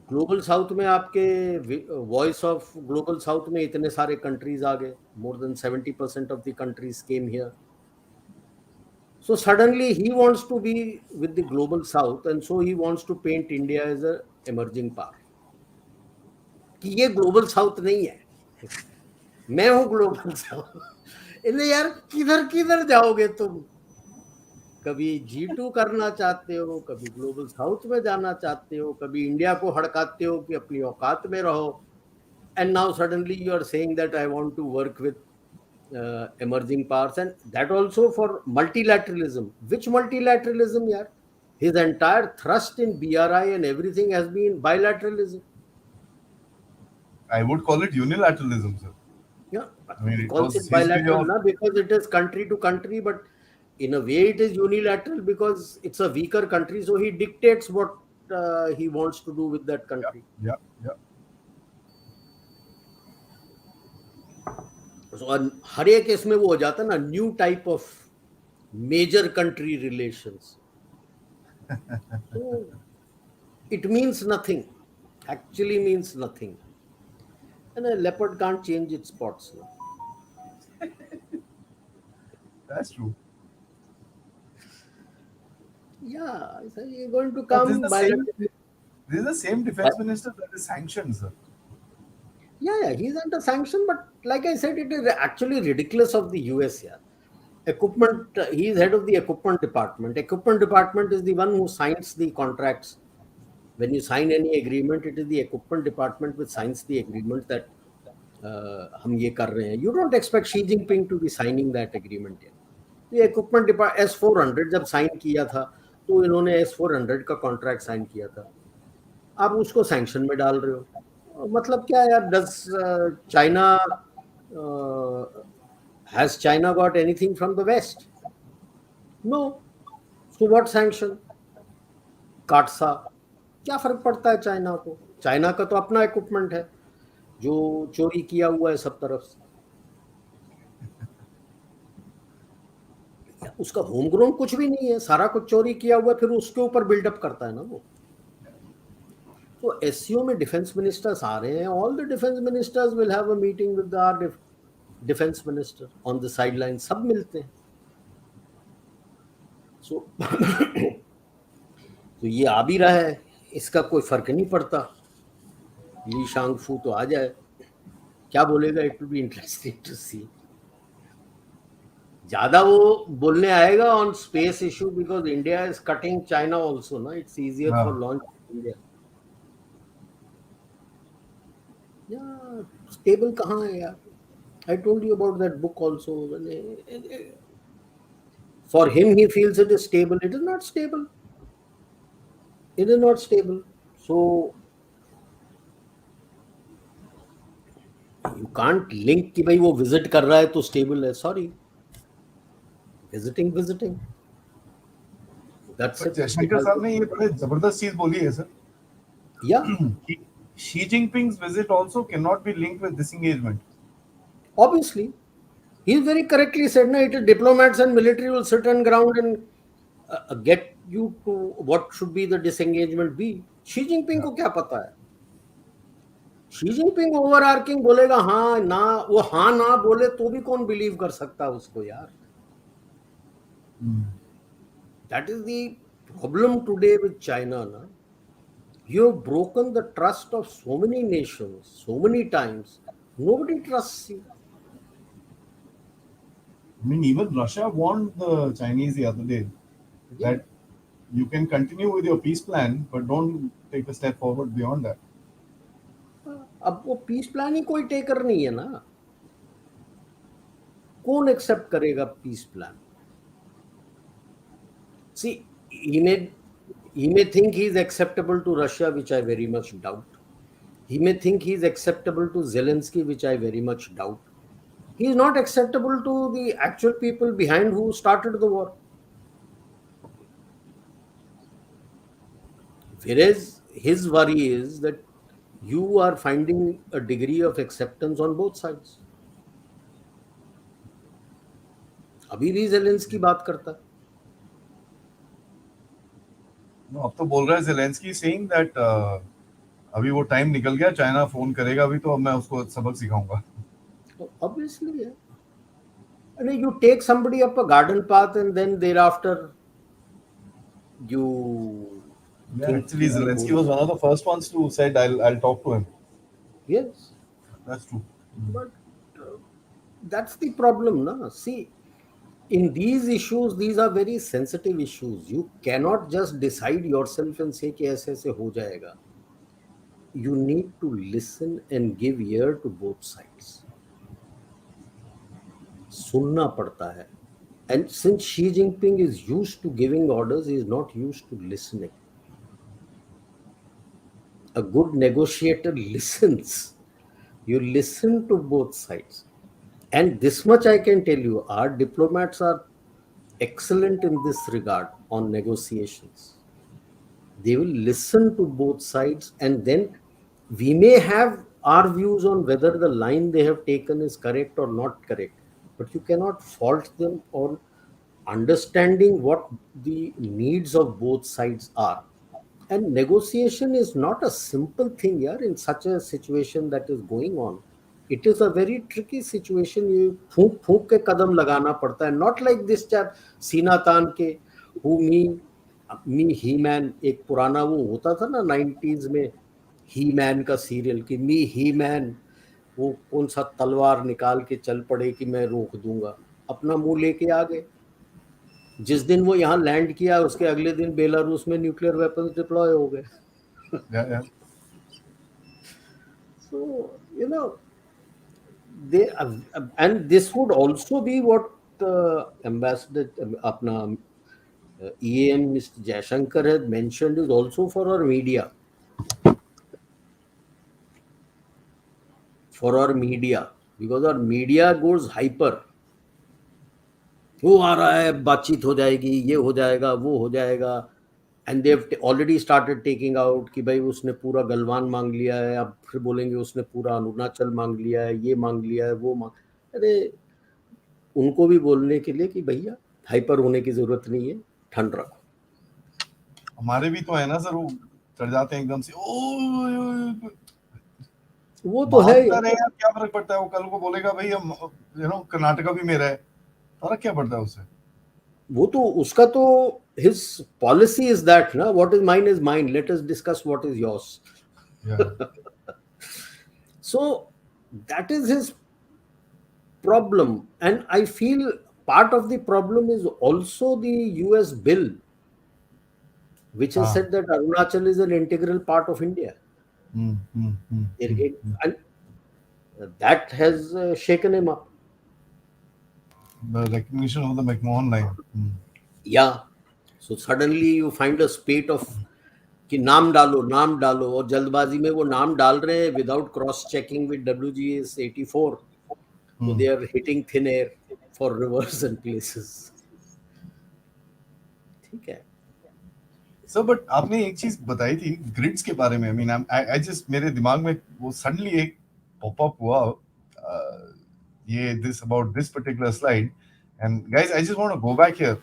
Speaker 2: Global south में आपके, वॉइस ऑफ ग्लोबल साउथ में इतने सारे कंट्रीज आ गए, more than 70% of the countries came here. So suddenly he wants to be with the global south, and so he wants to paint India as a emerging power. कि ये global south नहीं है, मैं हूं global south. इन्हें यार किधर किधर जाओगे तुम? कभी G2 करना चाहते हो, कभी ग्लोबल साउथ में जाना चाहते हो, कभी इंडिया को हड़काते हो कि अपनी औकात में रहो. And now suddenly you are saying that I want to work with emerging powers, and that also for multilateralism. Which multilateralism, yaar? His entire thrust in BRI and everything has been bilateralism.
Speaker 1: I would call it unilateralism, sir.
Speaker 2: Yeah,
Speaker 1: I mean,
Speaker 2: he
Speaker 1: it
Speaker 2: calls
Speaker 1: was
Speaker 2: it
Speaker 1: his way
Speaker 2: bilateral
Speaker 1: of.
Speaker 2: na, because it is country to country, but in a way it is unilateral because it's a weaker country, so he dictates what he wants to do with that
Speaker 1: Yeah,
Speaker 2: country.
Speaker 1: yeah, yeah.
Speaker 2: So हर एक इसमें वो हो जाता है ना, new type of major country relations. So it means nothing, actually means nothing, and a leopard can't change its spots now.
Speaker 1: That's true.
Speaker 2: Yeah, so you're going to
Speaker 1: But this is
Speaker 2: come
Speaker 1: the
Speaker 2: by
Speaker 1: same. This is the same defense minister that is sanctioned, sir.
Speaker 2: yeah, he's under sanction, but like I said, it is actually ridiculous of the US. Yeah, equipment, he is head of the equipment department. Equipment department is the one who signs the contracts. When you sign any agreement, it is the equipment department which signs the agreement that हम ये कर रहे हैं. You don't expect Xi Jinping to be signing that agreement here. ये equipment department S400 जब sign किया था, तो इन्होंने S400 का कॉन्ट्रैक्ट साइन किया था. आप उसको सैंक्शन में डाल रहे हो, मतलब क्या यार? Does China, has China got anything from the west? No. So what sanction? CAATSA, क्या फर्क पड़ता है चाइना को? चाइना का तो अपना इक्विपमेंट है जो चोरी किया हुआ है सब तरफ से. उसका होम ग्रोन कुछ भी नहीं है, सारा कुछ चोरी किया हुआ है, फिर उसके ऊपर बिल्डअप करता है ना वो. तो एससीओ में डिफेंस मिनिस्टर्स आ रहे हैं. All the defence ministers will have a meeting with our defence minister on the sideline. सब मिलते हैं. सो तो ये आ भी रहा है, इसका कोई फर्क नहीं पड़ता. ली शांगफू तो आ जाए, क्या बोलेगा? It will be interesting to see. ज्यादा वो बोलने आएगा on space issue because India is cutting China also ना. It's easier for launch India. या स्टेबल कहाँ है यार? I told you about that book also. For him he feels it is stable. It is not stable. It is not stable. So you can't link कि भाई वो visit कर रहा है तो स्टेबल है. Sorry, visiting that's it.
Speaker 1: Jaishankar साहब ने ये बड़े जबरदस्त चीज बोली है, सर.
Speaker 2: या
Speaker 1: Xi Jinping's visit also cannot be linked with disengagement.
Speaker 2: obviously he very correctly said na, it is diplomats and military will sit on ground and get you to what should be the disengagement be. Xi Jinping को क्या पता है? Xi Jinping ओवरआर्किंग बोलेगा हाँ ना. वो हाँ ना बोले तो भी कौन बिलीव कर सकता है उसको यार? That is the problem today with China, na, you have broken the trust of so many nations, so many times. Nobody trusts you.
Speaker 1: I mean, even Russia warned the Chinese the other day
Speaker 2: Yeah.
Speaker 1: that you can continue with your peace plan, but don't take a step forward beyond that.
Speaker 2: अब वो piece plan ही कोई taker नहीं है ना. कौन accept करेगा peace plan? See, he may think he is acceptable to Russia, which I very much doubt. He may think he is acceptable to Zelensky, which I very much doubt. He is not acceptable to the actual people behind who started the war. Whereas his worry is that you are finding a degree of acceptance on both sides. अभी भी Zelensky बात करता है.
Speaker 1: No, अब तो बोल रहा है Zelensky saying that अभी वो टाइम निकल गया, चाइना फोन करेगा अभी तो अब मैं उसको सबक सिखाऊंगा.
Speaker 2: तो obviously, yeah. I mean, you take somebody up a garden path and then thereafter you
Speaker 1: Yeah,
Speaker 2: think
Speaker 1: actually,
Speaker 2: कि ये
Speaker 1: Zelensky
Speaker 2: बोल.
Speaker 1: was one of the first ones to said I'll talk to him.
Speaker 2: Yes,
Speaker 1: That's true.
Speaker 2: but uh, that's the problem, na. See, in these issues, these are very sensitive issues. You cannot just decide yourself and say कि ऐसे ऐसे हो जाएगा. You need to listen and give ear to both sides. सुनना पड़ता है. And since Xi Jinping is used to giving orders, he is not used to listening. A good negotiator listens. You listen to both sides. And this much I can tell you, our diplomats are excellent in this regard on negotiations. They will listen to both sides, and then we may have our views on whether the line they have taken is correct or not correct, but you cannot fault them on understanding what the needs of both sides are. And negotiation is not a simple thing here in such a situation that is going on. It is a very tricky situation. You फूंक फूंक के कदम लगाना पड़ता है. Not like this chap सीना तान के who me he man. एक पुराना वो होता था ना 90s में ही मैन का सीरियल कि मी ही मैन. वो कौन सा तलवार निकाल के चल पड़े कि मैं रोक दूंगा. अपना मुंह लेके आ गए. जिस दिन वो यहाँ लैंड किया उसके अगले दिन बेलारूस में न्यूक्लियर वेपन्स डिप्लॉय हो गए.
Speaker 1: Yeah, yeah.
Speaker 2: So, they and this would also be what Ambassador apna EAM Mr. Jaishankar had mentioned is also for our media. For our media, because our media goes hyper. वो आ रहा है, बातचीत हो जाएगी, ये हो जाएगा, वो हो जाएगा. And they already started taking out कि भाई उसने पूरा गलवान मांग लिया है. अब फिर बोलेंगे उसने पूरा अरुणाचल मांग लिया है, ये मांग लिया है, वो मांग. अरे उनको भी बोलने के लिए कि भैया हाइपर होने की जरूरत नहीं है, ठंड रखो.
Speaker 1: हमारे भी तो है ना सर, वो चढ़ जाते हैं एकदम से. ओ
Speaker 2: वो तो है
Speaker 1: मानता
Speaker 2: यार.
Speaker 1: रहे यार, क्या फर्क पड़ता है. वो कल को बोलेगा भाई हम कर्नाटका भी मेरा है, फर्क क्या पड़ता है उससे.
Speaker 2: वो तो उसका तो his policy is that ना, what is mine, let us discuss what is yours.
Speaker 1: Yeah.
Speaker 2: So that is his problem, and I feel part of the problem is also the US bill which has
Speaker 1: हाँ.
Speaker 2: said that Arunachal is an integral part of India. And that has shaken him up.
Speaker 1: The recognition of the McMahon line.
Speaker 2: Yeah. So suddenly you find a spate of कि नाम डालो और जल्दबाजी में वो नाम डाल रहे हैं without cross checking with WGS 84. So they are hitting thin air for rivers and places. ठीक है.
Speaker 1: सर बट आपने एक चीज बताई थी ग्रिड्स के बारे में. आई मीन आई जस्ट मेरे दिमाग में वो सडनली एक पॉप अप हुआ. ये this about this particular slide. And guys I just want to go back here.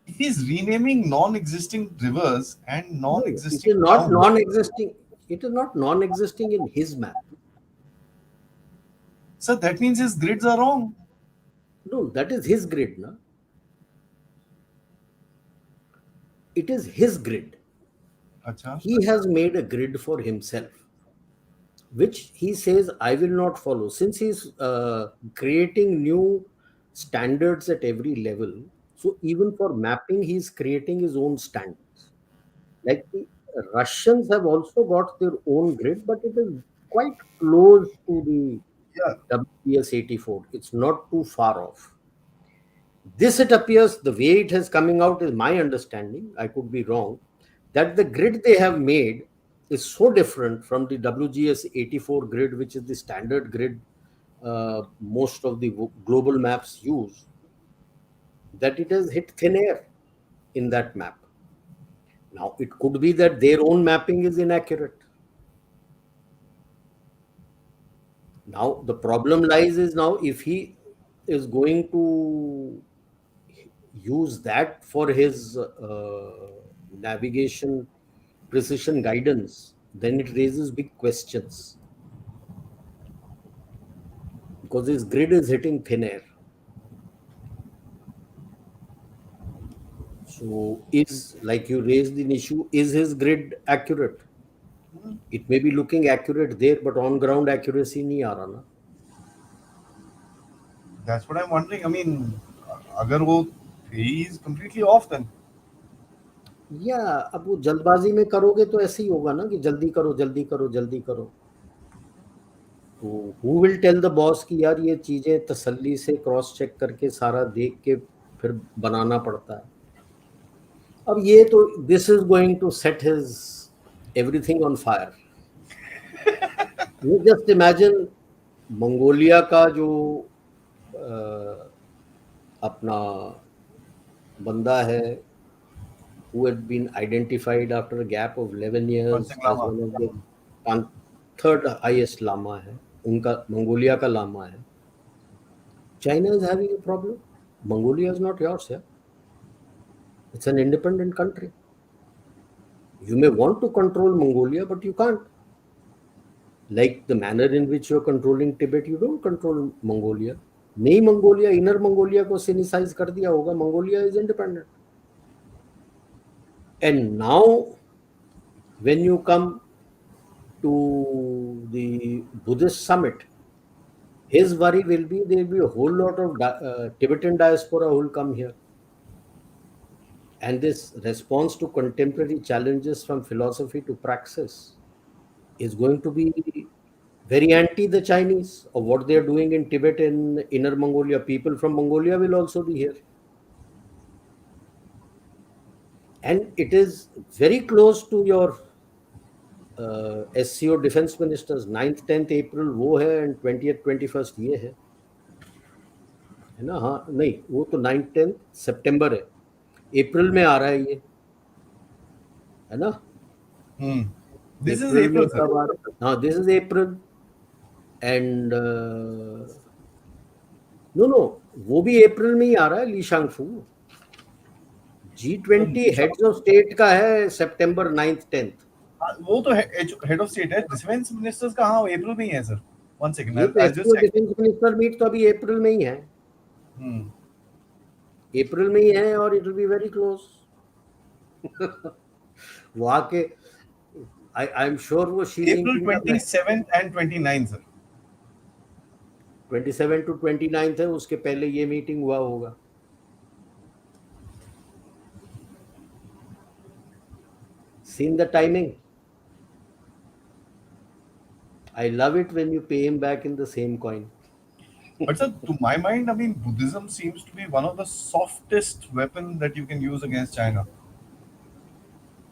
Speaker 1: He is renaming non-existing rivers and
Speaker 2: No, it
Speaker 1: non-existing
Speaker 2: is not
Speaker 1: towns.
Speaker 2: non-existing. It is not non-existing in his map.
Speaker 1: So that means his grids are wrong.
Speaker 2: No, that is his grid, na. It is his grid.
Speaker 1: Acha.
Speaker 2: He has made a grid for himself, which he says I will not follow. Since he's creating new standards at every level, so even for mapping, he's creating his own standards. Like the Russians have also got their own grid, but it is quite close to the
Speaker 1: Yeah.
Speaker 2: WPS 84. It's not too far off. This, it appears, the way it is coming out is my understanding. I could be wrong. That the grid they have made is so different from the WGS 84 grid, which is the standard grid most of the global maps use, that it has hit thin air in that map. Now, it could be that their own mapping is inaccurate. Now, the problem lies is now if he is going to use that for his navigation precision guidance, then it raises big questions because his grid is hitting thin air. So, is like you raised an issue, is his grid accurate? It may be looking accurate there, but on ground accuracy नहीं आ रहा ना.
Speaker 1: That's what I'm wondering. I mean, agar wo, he is completely off then.
Speaker 2: या अब वो जल्दबाजी में करोगे तो ऐसे ही होगा ना कि जल्दी करो जल्दी करो जल्दी करो. तो who will tell the boss कि यार ये चीजें तसल्ली से क्रॉस चेक करके सारा देख के फिर बनाना पड़ता है. अब ये तो this is going to set his everything on fire. You just imagine Mongolia का जो अपना बंदा है who had been identified after a gap of 11 years as one of the third highest lama है, उनका मंगोलिया का लामा है. China is having a problem. Mongolia is not yours, yeah. It's an independent country. You may want to control Mongolia, but you can't. Like the manner in which you're controlling Tibet, you don't control Mongolia. नहीं Mongolia, inner Mongolia को सिनिसाइज कर दिया होगा. Mongolia is independent. And now, when you come to the Buddhist summit, his worry will be there will be a whole lot of Tibetan diaspora who will come here. And this response to contemporary challenges from philosophy to praxis is going to be very anti the Chinese of what they are doing in Tibet and Inner Mongolia. People from Mongolia will also be here. And it is very close to your SCO defense ministers. 9th 10th April वो है and 20th 21st ये है ना. हाँ नहीं, वो तो 9th 10th सितंबर है. अप्रैल में आ रहा है ये, है ना.
Speaker 1: This is April, sir.
Speaker 2: हाँ, this is April. And no, वो भी अप्रैल में ही आ रहा है. Li Shangfu G20 heads of state का है सितंबर 9th 10th.
Speaker 1: वो तो हेड ऑफ स्टेट है. डिफेंस मिनिस्टर्स का हाँ अप्रैल में ही है सर. वन सेकंड,
Speaker 2: ये तो डिफेंस मिनिस्टर मीट तो अभी अप्रैल में ही है. अप्रैल में ही है और it will be very close. वहां के आई एम श्योर वो
Speaker 1: अप्रैल 27 एंड 29 सर.
Speaker 2: 27 to 29 है. उसके पहले ये मीटिंग हुआ होगा. Seen the timing? I love it when you pay him back in the same coin.
Speaker 1: But sir, to my mind, I mean, Buddhism seems to be one of the softest weapon that you can use against China.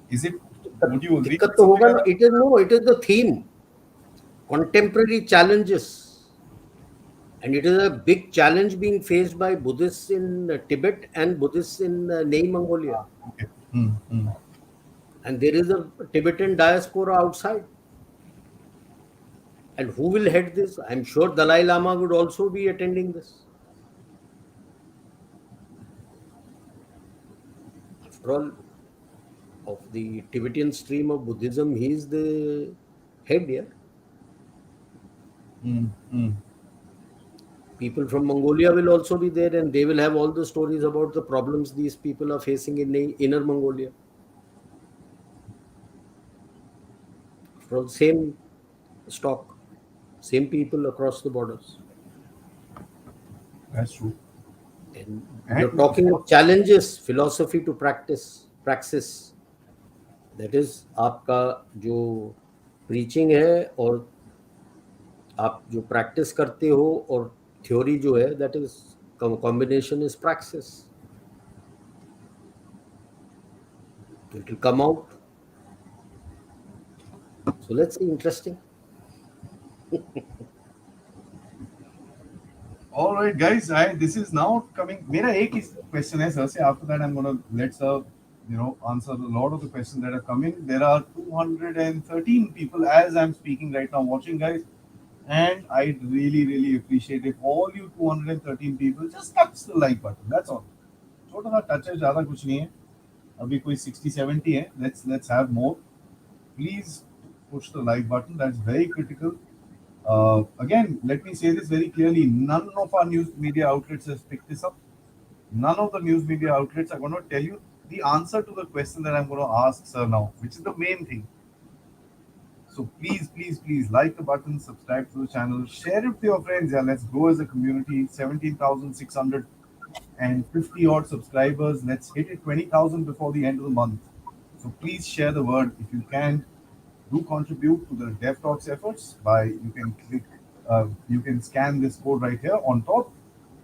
Speaker 1: Is it? Would you agree?
Speaker 2: दिक्कत तो होगा ना. It is no. It is the theme. Contemporary challenges, and it is a big challenge being faced by Buddhists in Tibet and Buddhists in Nei Mongolia.
Speaker 1: Okay.
Speaker 2: And there is a Tibetan diaspora outside. And who will head this? I'm sure Dalai Lama would also be attending this. After all, of the Tibetan stream of Buddhism, he is the head here. People from Mongolia will also be there, and they will have all the stories about the problems these people are facing in Inner Mongolia. from same stock, same people across the borders.
Speaker 1: That's true.
Speaker 2: And you're
Speaker 1: And
Speaker 2: talking of challenges, philosophy to praxis. That is आपका जो preaching है और आप जो practice करते हो और theory जो है, that is combination is praxis. It will come out. So let's see, interesting.
Speaker 1: all right, guys. This is now coming. मेरा एक ही question है sir से. After that, I'm gonna let sir, answer a lot of the questions that are coming. There are 213 people as I'm speaking right now watching, guys. And I really, really appreciate if all you 213 people just touch the like button. That's all. छोटा सा touch है, ज़्यादा कुछ नहीं है. अभी कोई 60-70 है. Let's have more. Please push the like button. That's very critical. Again, let me say this very clearly. None of our news media outlets has picked this up. None of the news media outlets are going to tell you the answer to the question that I'm going to ask sir now, which is the main thing. So please, please, please like the button, subscribe to the channel, share it with your friends. Yeah, let's grow as a community. 17,650 odd subscribers. Let's hit it 20,000 before the end of the month. So please share the word if you can. Do contribute to the Dev Talks efforts by you can scan this code right here on top,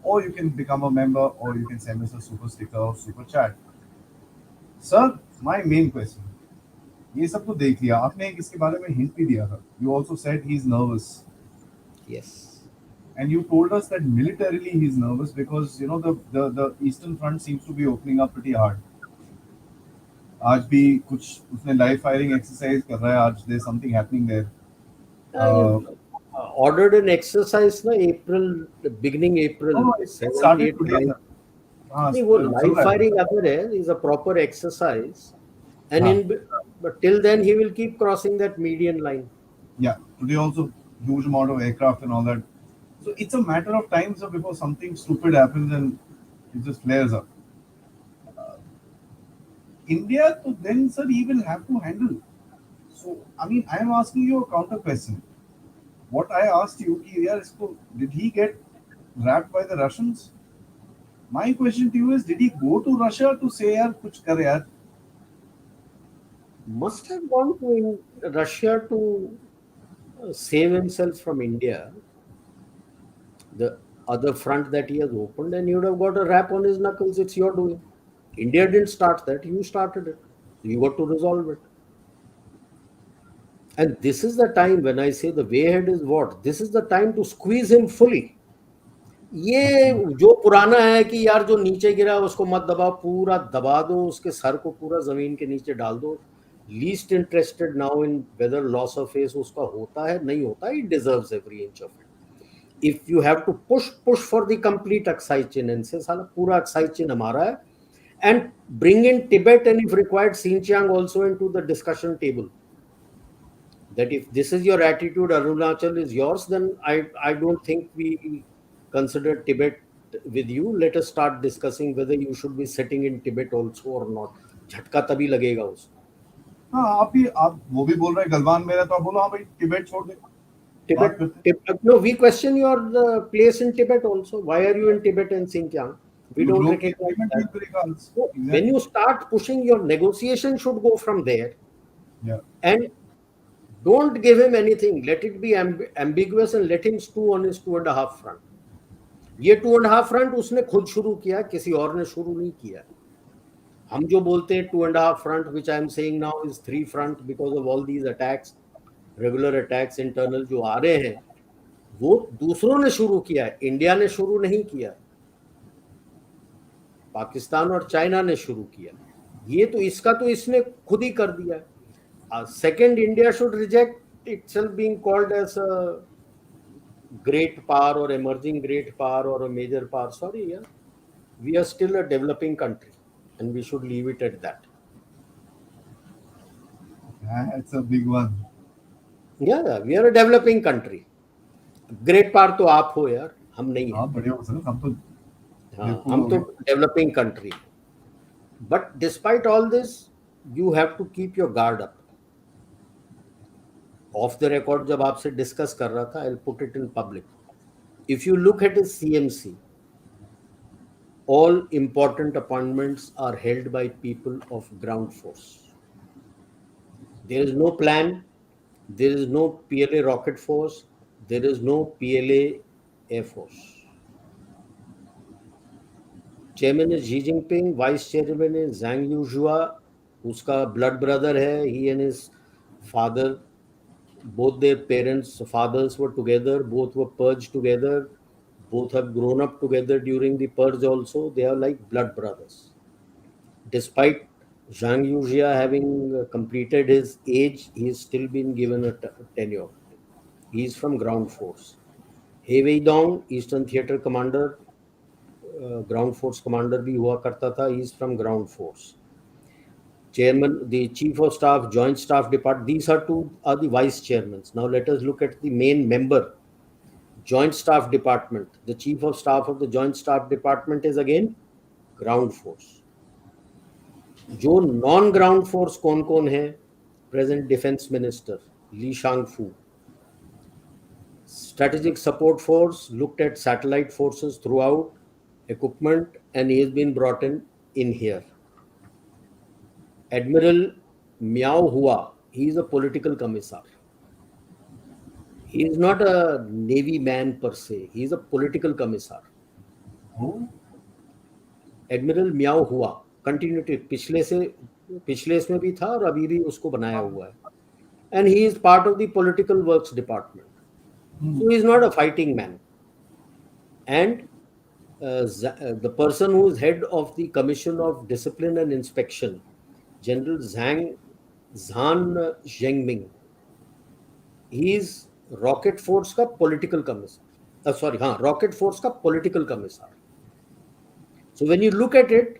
Speaker 1: or you can become a member, or you can send us a super sticker or super chat. Sir, my main question. ये सब तो देख लिया आपने, एक इसके बारे में हिंट भी दिया था. You also said he's nervous.
Speaker 2: Yes.
Speaker 1: And you told us that militarily he's nervous because the Eastern Front seems to be opening up pretty hard. आज भी कुछ उसने लाइव फायरिंग एक्सरसाइज कर रहा है. आज there's something happening there.
Speaker 2: Ordered an exercise na beginning April.
Speaker 1: Oh, it started today.
Speaker 2: नहीं, वो live firing other है, is a proper exercise, and but till then he will keep crossing that median line.
Speaker 1: Yeah, today also huge amount of aircraft and all that. So it's a matter of time, sir, before something stupid happens and it just flares up. India, to then, sir, he will have to handle. So, I mean, I am asking you a counter question. What I asked you, did he get wrapped by the Russians? My question to you is, did he go to Russia to say, yaar, kuch kar yaar?
Speaker 2: Must have gone to Russia to save himself from India, the other front that he has opened, and you would have got a rap on his knuckles. It's your doing. India didn't start that. You started it. You got to resolve it. And this is the time when I say the way ahead is what? This is the time to squeeze him fully. ये जो पुराना है कि यार जो नीचे गिरा उसको मत दबाओ, पूरा दबा दो, उसके सर को पूरा जमीन के नीचे डाल दो. Least interested now in whether loss of face उसका होता है नहीं होता. He deserves every inch of it. If you have to push for the complete Aksai Chin and say साला पूरा Aksai Chin हमारा है, and bring in Tibet and if required Xinjiang also into the discussion table. That if this is your attitude, Arunachal is yours, then I don't think we consider Tibet with you. Let us start discussing whether you should be sitting in Tibet also or not. झटका तभी लगेगा उसको.
Speaker 1: हाँ, आप वो भी बोल रहे हैं गलवान में तो आप बोलो हाँ भाई टिबेट छोड़ दे.
Speaker 2: Tibet, no, we question your place in Tibet also. Why are you in Tibet and Xinjiang? We don't recognize that. So when you start pushing, your negotiation should go from there.
Speaker 1: Yeah.
Speaker 2: And don't give him anything. Let it be ambiguous and let him stew on his 2.5 front. ये 2.5 front उसने खुद शुरू किया, किसी और ने शुरू नहीं किया. हम जो बोलते हैं 2.5 front, which I am saying now is 3 front because of all these attacks, regular attacks internal जो आ रहे हैं, वो दूसरों ने शुरू किया है. इंडिया ने शुरू नहीं किया, पाकिस्तान और चाइना ने शुरू किया. ये तो इसका तो इसने खुद ही कर दिया. Second, India should reject itself being called as a great power or emerging great power or a major power. Sorry, yeah, we are still a developing country and we should leave it at that.
Speaker 1: That's a big one.
Speaker 2: Yeah, we are a developing country. Great power तो आप हो यार, हम नहीं हैं.
Speaker 1: हाँ, बढ़िया हो सर,
Speaker 2: हम तो developing country. But despite all this, you have to keep your guard up. Of the record जब आपसे डिस्कस कर रहा था, I will put it in public. If you look at his CMC, all important appointments are held by people of ground force. There is no plan, there is no PLA rocket force, there is no PLA air force. Chairman is Xi Jinping, vice chairman is Zhang Yuzhua, उसका blood brother है. He and his father, both their parents, fathers were together, both were purged together, both have grown up together during the purge also. They are like blood brothers. Despite Zhang Yuzhia having completed his age, he has still been given a tenure. He is from ground force. He Weidong, Eastern Theatre Commander, ground force commander भी हुआ करता था. He is from ground force. Chairman, the chief of staff, joint staff department. These are the vice chairmen. Now let us look at the main member. Joint Staff Department. The Chief of Staff of the Joint Staff Department is again ground force. जो non ground force कौन कौन है? Present defence minister Li Shangfu. Strategic support force looked at satellite forces throughout, equipment, and he has been brought in here. Admiral Miao Hua, he is a political commissar. He is not a navy man per se. He is a political commissar.
Speaker 1: Who?
Speaker 2: Admiral Miao Hua. Continuity पिछले इसमें भी था और अभी भी उसको बनाया हुआ है. And he is part of the political works department. So he is not a fighting man. And the person who is head of the Commission of Discipline and Inspection, General Zhan Zhengming, he is rocket force का political commissioner. Sorry, हाँ, rocket force का political commissioner. So when you look at it,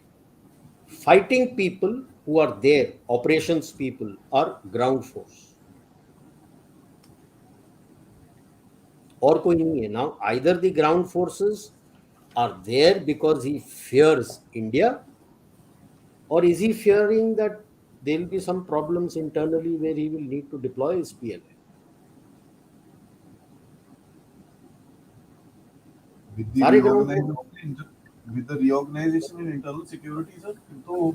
Speaker 2: fighting people who are there, operations people, are ground force. और कोई नहीं है. Now either the ground forces are there because he fears India, or is he fearing that there will be some problems internally where he will need to deploy his PLA?
Speaker 1: With the reorganization in internal security, sir. So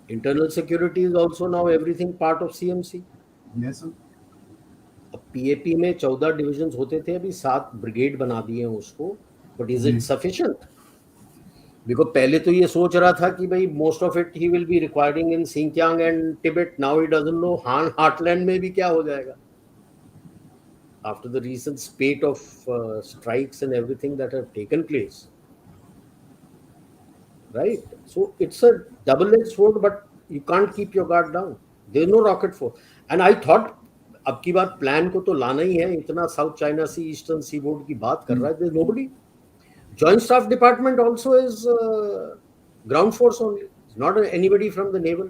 Speaker 2: internal security is also now everything part of CMC.
Speaker 1: Yes, sir.
Speaker 2: अब PAP में 14 divisions होते थे, अभी 7 brigade बना दिए हैं उसको. But is it sufficient? Because पहले तो ये सोच रहा था कि भाई most of it he will be requiring in Sinkiang and Tibet. Now he doesn't know heartland में भी क्या हो जाएगा after the recent spate of strikes and everything that have taken place, right? So it's a double-edged sword, but you can't keep your guard down. There's no rocket force. And I thought अब की बार plan को तो लाना ही है. इतना south China सी, eastern सी board की बात कर रहा है. There's nobody. Joint Staff Department also is ground force only. It's not anybody from the naval.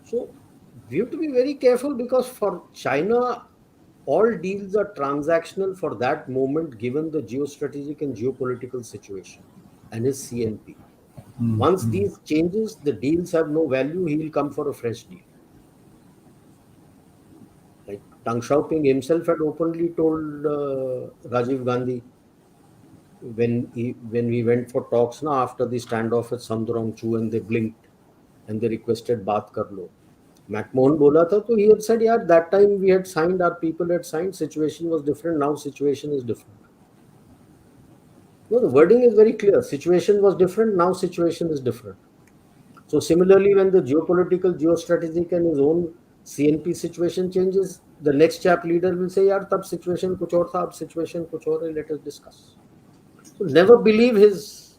Speaker 2: So we have to be very careful, because for China, all deals are transactional for that moment, given the geostrategic and geopolitical situation and his CNP. Once these changes, the deals have no value. He will come for a fresh deal. Like Deng Xiaoping himself had openly told Rajiv Gandhi when we went for talks now after the standoff at Samdrong Chu, and they blinked and they requested baat kar lo. McMahon बोला था, तो he had said, यार, that time we had signed, our people had signed, situation was different, now situation is different. No, the wording is very clear. Situation was different, now situation is different. So similarly, when the geopolitical, geostrategic and his own CNP situation changes, the next chap leader will say, यार, तब situation कुछ और था, अब situation कुछ और है, let us discuss. So never believe his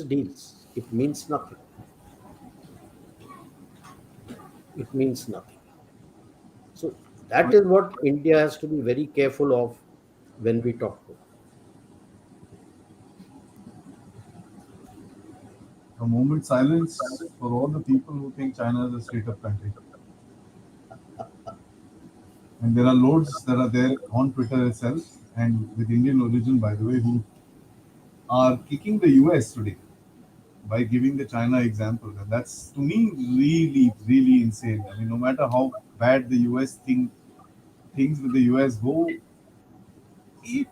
Speaker 2: deals. It means nothing. It means nothing. So that is what India has to be very careful of when we talk to.
Speaker 1: A moment silence for all the people who think China is a straight-up country. And there are loads that are there on Twitter itself, and with Indian origin, by the way, who are kicking the US today. by giving the China example, and that's to me really, really insane. I mean, no matter how bad the US things with the US go, it,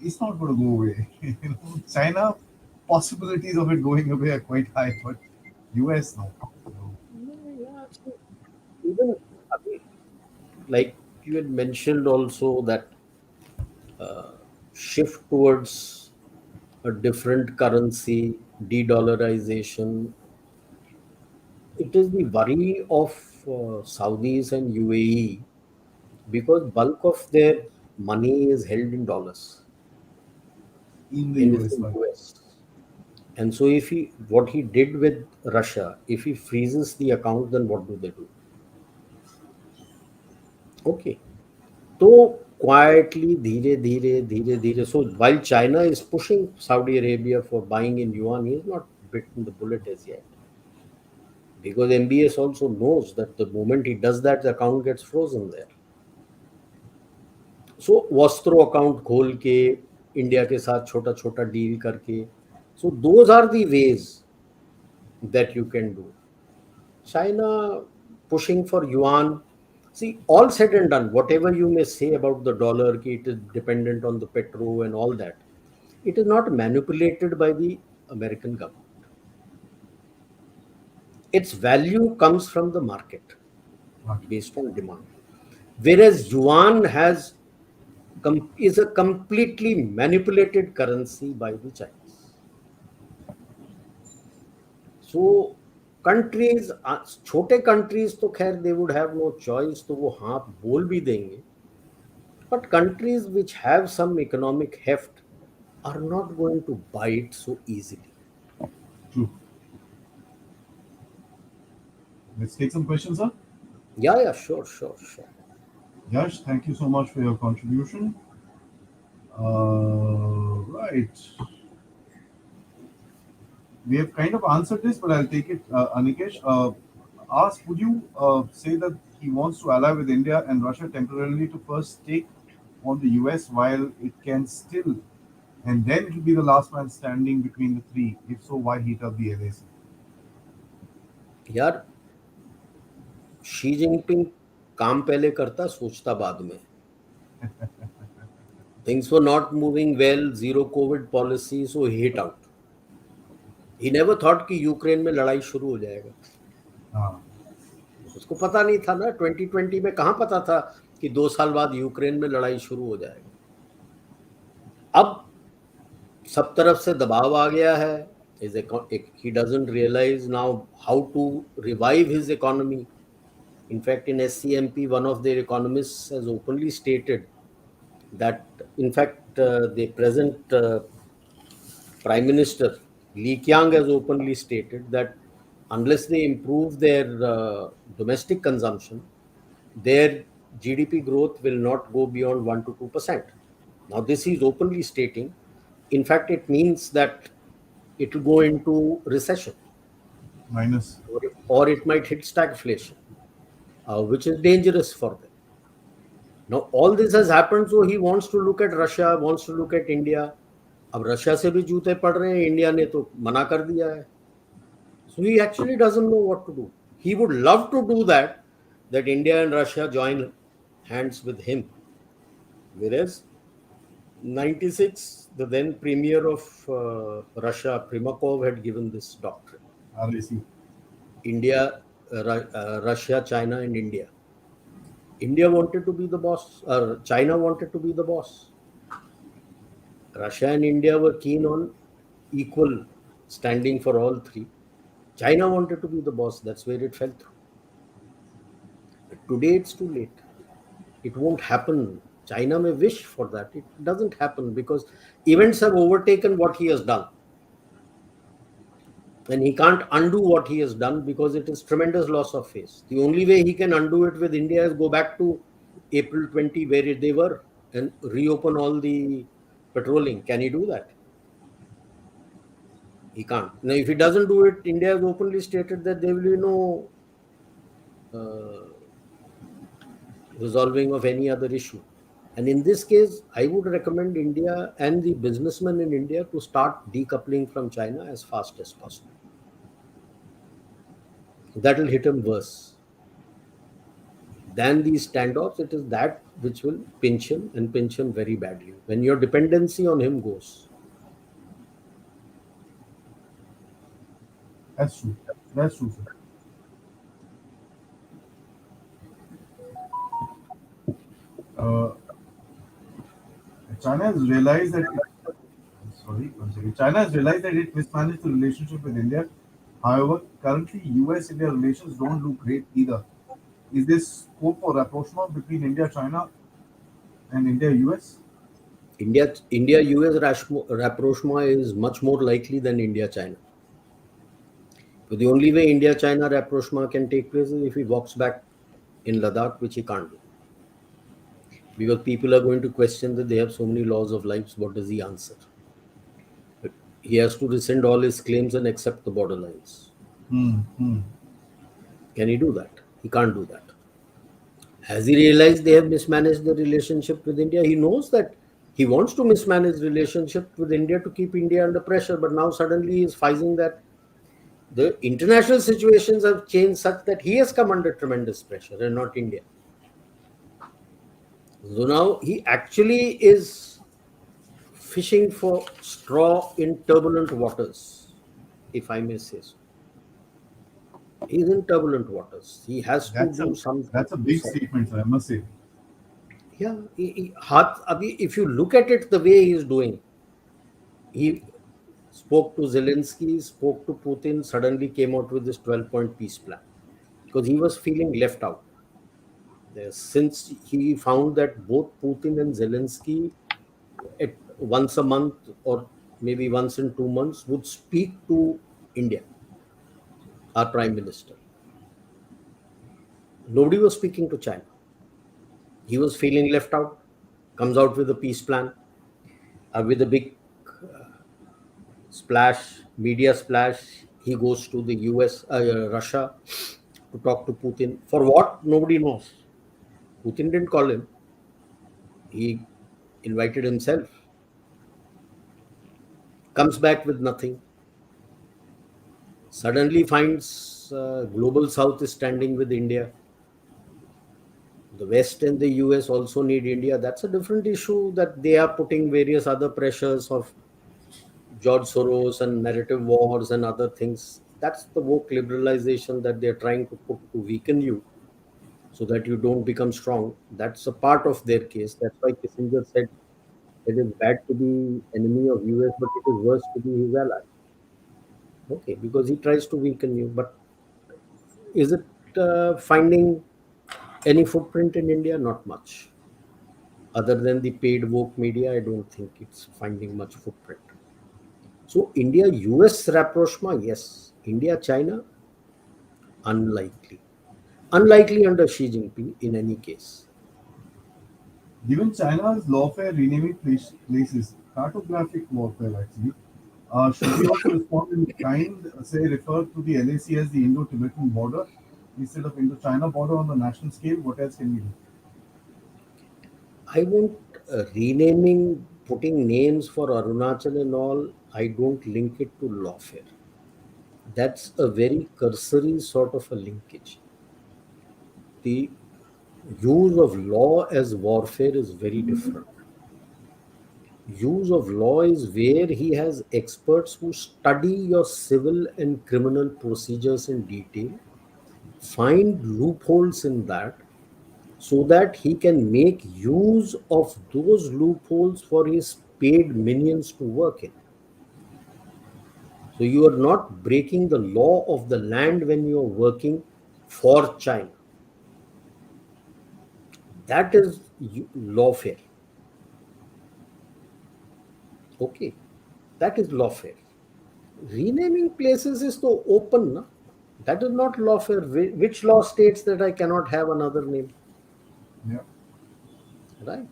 Speaker 1: it's not going to go away. China possibilities of it going away are quite high, but US no. So,
Speaker 2: Yeah, so even like you had mentioned also that shift towards a different currency, de-dollarization. It is the worry of Saudis and UAE because bulk of their money is held in dollars
Speaker 1: in the
Speaker 2: in
Speaker 1: US,
Speaker 2: the
Speaker 1: like
Speaker 2: US. And so if he what he did with Russia, if he freezes the account, then what do they do? Okay. So quietly, धीरे धीरे. So while China is pushing Saudi Arabia for buying in yuan, he has not bitten the bullet as yet. Because MBS also knows that the moment he does that, the account gets frozen there. So vostro account खोल के India के साथ छोटा छोटा deal करके so those are the ways that you can do China pushing for yuan. See, all said and done, whatever you may say about the dollar, ki it is dependent on the petro and all that, it is not manipulated by the American government. Its value comes from the market based on demand. Whereas yuan is a completely manipulated currency by the Chinese. So countries, छोटे countries तो खैर they would have no choice, तो वो हाँ बोल भी देंगे. But countries which have some economic heft are not going to buy it so easily.
Speaker 1: true. Let's take some questions, sir.
Speaker 2: Yeah, sure.
Speaker 1: Yash, thank you so much for your contribution. Right. We have kind of answered this, but I'll take it. Anikesh asked, would you say that he wants to ally with India and Russia temporarily to first take on the US while it can still, and then it will be the last man standing between the three? If so, why heat up the LAC?
Speaker 2: यार Xi Jinping काम पहले करता सोचता बाद में. Things were not moving well, zero COVID policy, so he hit out. He never thought कि Ukraine में लड़ाई शुरू हो जाएगा.
Speaker 1: हाँ,
Speaker 2: उसको पता नहीं था ना, 2020 में कहाँ पता था कि 2 साल बाद यूक्रेन में लड़ाई शुरू हो जाएगा. अब सब तरफ से दबाव आ गया है. He doesn't realize now how to revive his economy. In fact, in SCMP, one of their economists has openly stated that, in fact, the present Prime Minister Li Qiang has openly stated that unless they improve their domestic consumption, their GDP growth will not go beyond 1 to 2%. Now, this is openly stating. In fact, it means that it will go into recession,
Speaker 1: minus.
Speaker 2: or it might hit stagflation, which is dangerous for them. Now, all this has happened, so he wants to look at Russia, wants to look at India. अब Russia से भी जूते पड़ रहे हैं, India ने तो मना कर दिया है. So he actually doesn't know what to do. He would love to do that India and Russia join hands with him. Whereas 96, the then premier of Russia, Primakov, had given this doctrine.
Speaker 1: RAC.
Speaker 2: India, Russia, China, and India. India wanted to be the boss, or China wanted to be the boss. Russia and India were keen on equal standing for all three. China wanted to be the boss. That's where it fell through. But today it's too late. It won't happen. China may wish for that. It doesn't happen because events have overtaken what he has done. And he can't undo what he has done because it is tremendous loss of face. The only way he can undo it with India is go back to April 20 where they were and reopen all the patrolling. Can he do that? He can't. Now, if he doesn't do it, India has openly stated that there will be no resolving of any other issue. And in this case, I would recommend India and the businessmen in India to start decoupling from China as fast as possible. That will hit him worse than these standoffs. It is that which will pinch him and pinch him very badly when your dependency on him goes.
Speaker 3: That's true. That's true, sir. Uh, China has realized that it, sorry, one second. China has realized that it mismanaged the relationship with India. However, currently US-India relations don't look great either. Is there scope for rapprochement between India, China, and India, US?
Speaker 2: India US rapprochement is much more likely than India China. So the only way India China rapprochement can take place is if he walks back in Ladakh, which he can't do. Because people are going to question that they have so many laws of lives. What does he answer? But he has to rescind all his claims and accept the borderlines.
Speaker 3: Hmm. Hmm.
Speaker 2: Can he do that? He can't do that. Has he realized they have mismanaged the relationship with India? He knows that he wants to mismanage relationship with India to keep India under pressure, but now suddenly he is finding that the international situations have changed such that he has come under tremendous pressure and not India. So now he actually is fishing for straw in turbulent waters, if I may say so. He's in turbulent waters. He has to
Speaker 3: That's a
Speaker 2: do something
Speaker 3: that's a
Speaker 2: to
Speaker 3: big
Speaker 2: solve.
Speaker 3: statement, sir. I must say.
Speaker 2: Yeah, if you look at it the way he is doing, he spoke to Zelensky, spoke to Putin, suddenly came out with this 12-point peace plan because he was feeling left out. Since he found that both Putin and Zelensky, at once a month or maybe once in 2 months, would speak to India, our prime minister. Nobody was speaking to China. He was feeling left out, comes out with a peace plan, with a big splash, media splash. He goes to the US, Russia to talk to Putin. For what? Nobody knows. Putin didn't call him. He invited himself. Comes back with nothing. Suddenly finds global South is standing with India. The West and the US also need India. That's a different issue that they are putting various other pressures of George Soros and narrative wars and other things. That's the woke liberalization that they're trying to put to weaken you so that you don't become strong. That's a part of their case. That's why Kissinger said it is bad to be enemy of US, but it is worse to be his ally. Okay, because he tries to weaken you. But is it finding any footprint in India? Not much. Other than the paid woke media, I don't think it's finding much footprint. So India US rapprochement, yes. India China, unlikely. Unlikely under Xi Jinping in any case.
Speaker 3: Given China's lawfare renaming places, cartographic warfare actually, should we also respond in kind, say, refer to the LAC as the Indo-Tibetan border instead of Indo-China border on the national scale? What else can we do?
Speaker 2: I won't renaming, putting names for Arunachal and all. I don't link it to lawfare. That's a very cursory sort of a linkage. The use of law as warfare is very different. Use of law is where he has experts who study your civil and criminal procedures in detail, find loopholes in that so that he can make use of those loopholes for his paid minions to work in. So you are not breaking the law of the land when you are working for China. That is lawfare. Okay, that is lawfare. Renaming places is so open. Na? That is not lawfare. Which law states that I cannot have another name?
Speaker 3: Yeah.
Speaker 2: Right?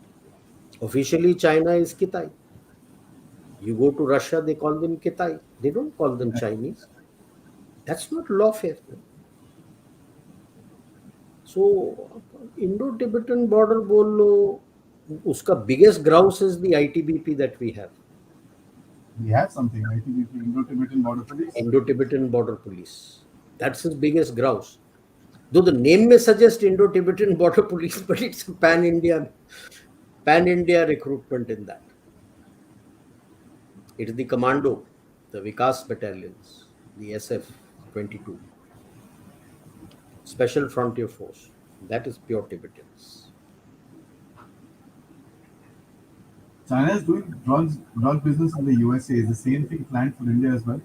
Speaker 2: Officially, China is Kitai. You go to Russia, they call them Kitai. They don't call them Chinese. That's not lawfare. So, Indo-Tibetan border बोल लो, Uska biggest grouse is the ITBP that we have,
Speaker 3: We have something, ITBP, Indo-Tibetan Border Police.
Speaker 2: Indo-Tibetan Border Police. That's his biggest grouse. Though the name may suggest Indo-Tibetan Border Police, but it's a pan-India recruitment in that. It is the commando, the Vikas battalions, the SF-22, Special Frontier Force. That is pure Tibetans.
Speaker 3: China is doing drug business in the USA. Is the same thing planned for India as well?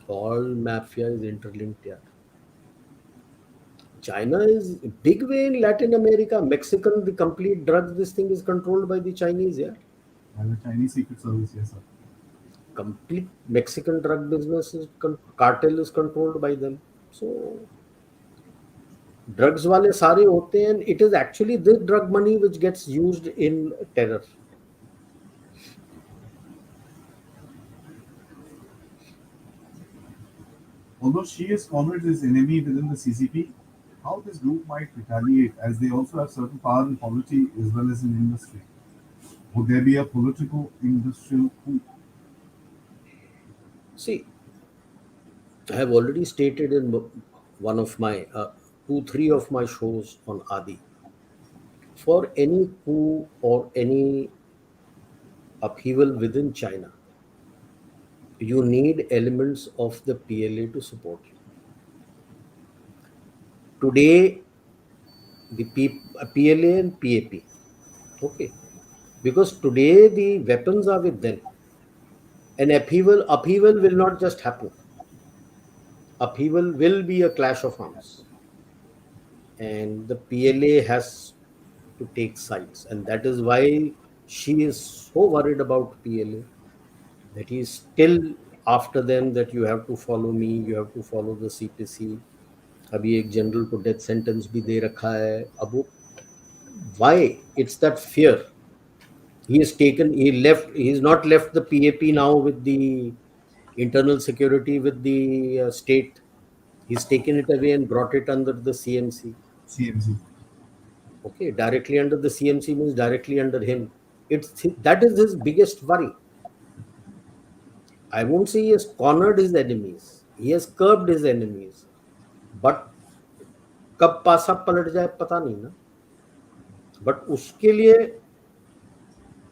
Speaker 2: All mafia is interlinked here. China is a big way in Latin America. Mexican, the complete drugs, this thing is controlled by the Chinese here.
Speaker 3: And the Chinese Secret Service, yes, sir.
Speaker 2: Complete Mexican drug business is cartel is controlled by them. So drugs wale sare hote hain, and it is actually this drug money which gets used in terror.
Speaker 3: Although she is comrades is enemy within the CCP, how this group might retaliate as they also have certain power in polity as well as in industry. Would there be a political industrial coup?
Speaker 2: See, I have already stated in one of my three of my shows on Aadi. For any coup or any upheaval within China, you need elements of the PLA to support you. Today, the PLA and PAP, okay, because today the weapons are with them. An upheaval will not just happen. Upheaval will be a clash of arms, and the PLA has to take sides, and that is why she is so worried about PLA that he is still after them, that you have to follow me, you have to follow the CPC. अभी एक general को death sentence भी दे रखा है. अब वो why? It's that fear. He's not left the PAP now with the internal security with the state. He's taken it away and brought it under the CMC.
Speaker 3: CMC.
Speaker 2: Okay, directly under the CMC means directly under him. That is his biggest worry. I won't say he has cornered his enemies. He has curbed his enemies. But कब पासा पलट जाए पता नहीं ना. But उसके लिए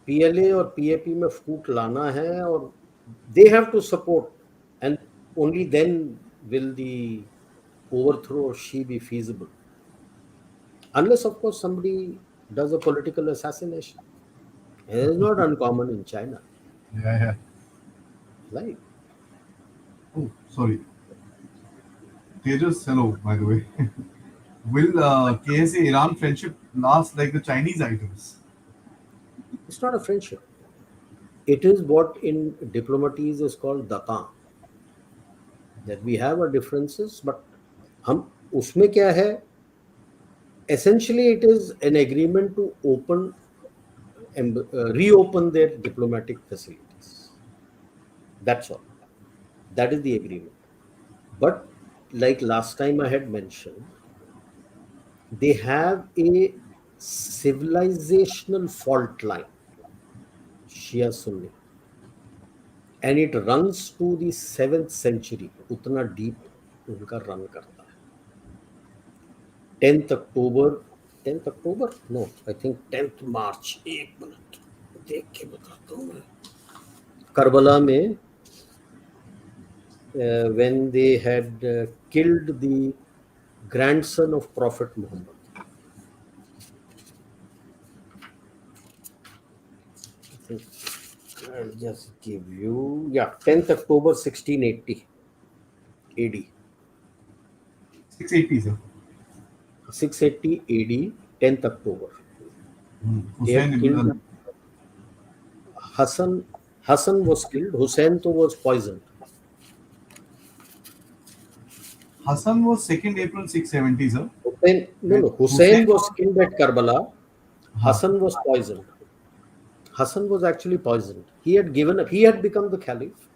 Speaker 2: PLA और PAP में फूट लाना है, और they have to support, and only then will the overthrow she be feasible. Unless, of course, somebody does a political assassination. It is not uncommon in China.
Speaker 3: Yeah.
Speaker 2: Right?
Speaker 3: Oh, sorry. Tejas, hello, by the way. Will KSA Iran friendship last like the Chinese items?
Speaker 2: It's not a friendship. It is what in diplomacy is called daka. That we have our differences, but हम उसमें क्या है? Essentially, it is an agreement to reopen their diplomatic facilities. That's all. That is the agreement. But like last time I had mentioned, they have a civilizational fault line, Shia Sunni, and it runs to the 7th century. उतना deep उनका run करता है. 10th October? No, I think 10th March. एक minute देख के बताता हूँ मैं. Karbala में when they had killed the grandson of Prophet Muhammad. I'll just give you, 10th October 1680 AD.
Speaker 3: 680, sir.
Speaker 2: 680 AD, 10th October. They
Speaker 3: Hussein
Speaker 2: had
Speaker 3: ibn
Speaker 2: killed Hassan was killed. Hussein was poisoned.
Speaker 3: Hassan was 2nd April 670, sir.
Speaker 2: Hussein was killed at Karbala. Hassan was poisoned. Hassan was actually poisoned. He had become the caliph,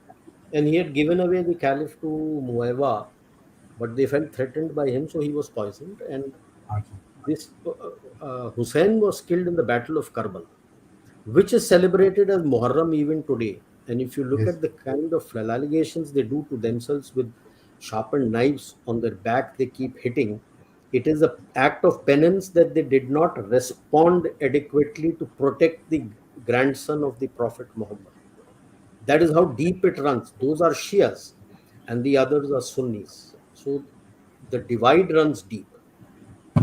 Speaker 2: and he had given away the caliph to Muawiyah, but they felt threatened by him, so he was poisoned. And this Hussein was killed in the Battle of Karbala. which is celebrated as Muharram even today. And if you look
Speaker 3: Yes.
Speaker 2: at the kind of allegations they do to themselves with sharpened knives on their back, they keep hitting. It is an act of penance that they did not respond adequately to protect the grandson of the Prophet Muhammad. That is how deep it runs. Those are Shias, and the others are Sunnis. So the divide runs deep.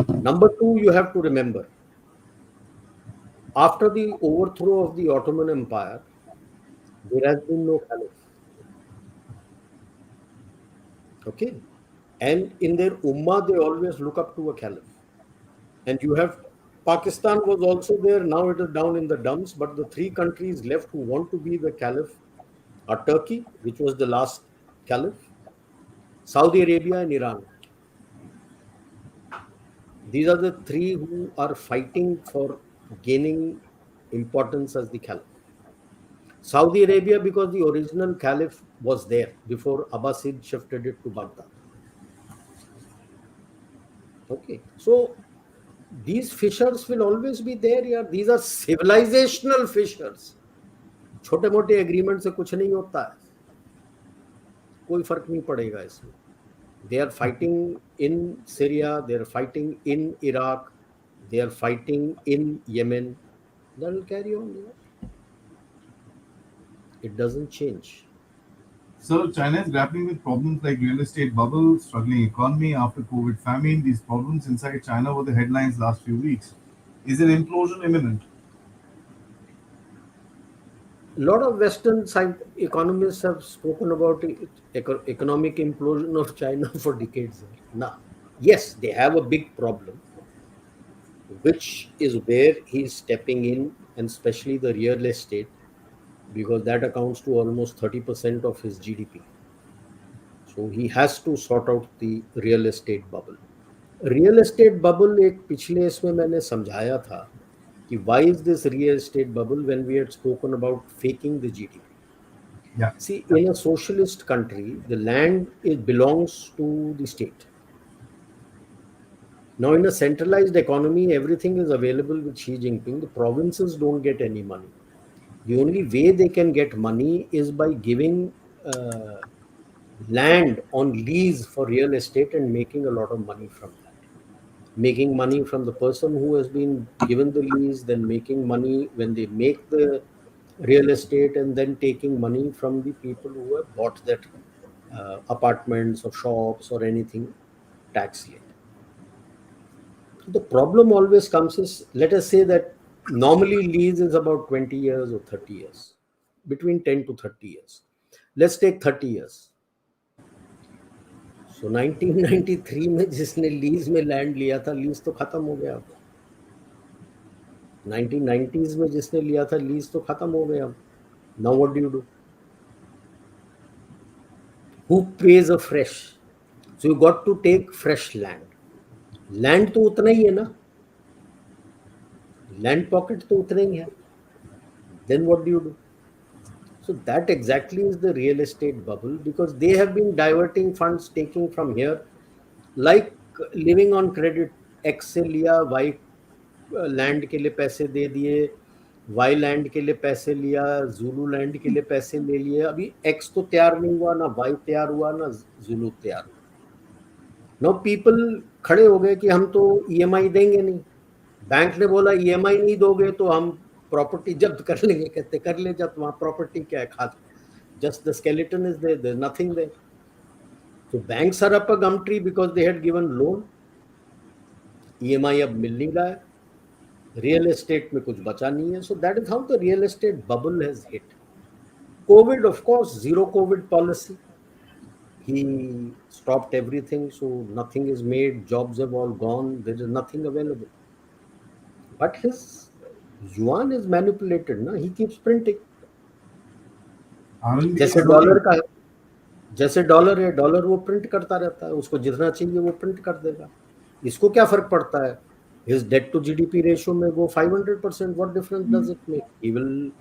Speaker 2: Number two, you have to remember after the overthrow of the Ottoman Empire, there has been no caliph. Okay. And in their ummah, they always look up to a caliph. And you have Pakistan was also there. Now it is down in the dumps. But the three countries left who want to be the caliph are Turkey, which was the last caliph, Saudi Arabia, and Iran. These are the three who are fighting for gaining importance as the caliph. Saudi Arabia, because the original caliph was there before Abbasid shifted it to Baghdad. Okay. So these fissures will always be there यार. These are civilizational fissures. छोटे मोटे agreement से कुछ नहीं होता है, कोई फर्क नहीं पड़ेगा इसमें. They are fighting in Syria, they are fighting in Iraq, they are fighting in Yemen. That will carry on. Yeah. It doesn't change.
Speaker 3: So China is grappling with problems like real estate bubble, struggling economy after COVID famine. These problems inside China were the headlines last few weeks. Is an implosion imminent?
Speaker 2: A lot of Western economists have spoken about economic implosion of China for decades. Now, yes, they have a big problem, which is where he's stepping in, and especially the real estate, because that accounts to almost 30% of his GDP. So he has to sort out the real estate bubble. Real estate bubble एक पिछले इसमें मैंने समझाया था कि why is this real estate bubble when we had spoken about faking the GDP.
Speaker 3: Yeah.
Speaker 2: See, in a socialist country, the land belongs to the state. Now, in a centralized economy, everything is available with Xi Jinping. The provinces don't get any money. The only way they can get money is by giving land on lease for real estate and making a lot of money from that. Making money from the person who has been given the lease, then making money when they make the real estate, and then taking money from the people who have bought that apartments or shops or anything tax late. The problem always comes is, let us say that normally lease is about 20 years or 30 years, between 10 to 30 years. Let's take 30 years. So 1993 में जिसने lease में land लिया था, lease तो खत्म हो गया. 1990s में जिसने लिया था, लीज तो खत्म हो गया. Now what do? Who pays afresh? So you got to take fresh land. Land तो उतना ही है ना, लैंड पॉकेट तो उतना ही है. Then what do? So that exactly is the real estate bubble, because they have been diverting funds, taking from here, like living on credit. X से लिया, Y land के लिए पैसे दे दिए, वाई लैंड के लिए पैसे लिया, जुलू लैंड के लिए पैसे ले लिए. अभी एक्स तो तैयार नहीं हुआ, ना वाई तैयार हुआ, ना जुलू तैयार हुआ. नाउ पीपल खड़े हो गए कि हम तो ईएमआई देंगे नहीं. बैंक ने बोला ईएमआई नहीं दोगे तो हम प्रॉपर्टी जब्त कर लेंगे. कहते कर ले जब्त, वहां प्रॉपर्टी क्या है, खाद, just the skeleton is there, there nothing there. So banks are up a gum tree because they had given loan. EMI अब मिल नहीं रहा है, रियल एस्टेट में कुछ बचा नहीं है. So that is how the real estate bubble has hit. Covid, of course, zero Covid policy, he stopped everything, so nothing is made, jobs have all gone, there is nothing available. But his yuan is manipulated ना, he keeps printing.
Speaker 3: R&D
Speaker 2: जैसे
Speaker 3: is
Speaker 2: dollar
Speaker 3: working.
Speaker 2: का है, जैसे dollar है, dollar वो print करता रहता है, उसको जितना चाहिए वो प्रिंट कर देगा. इसको क्या फर्क पड़ता है? His debt to GDP ratio may go 500%. What difference does it make? He will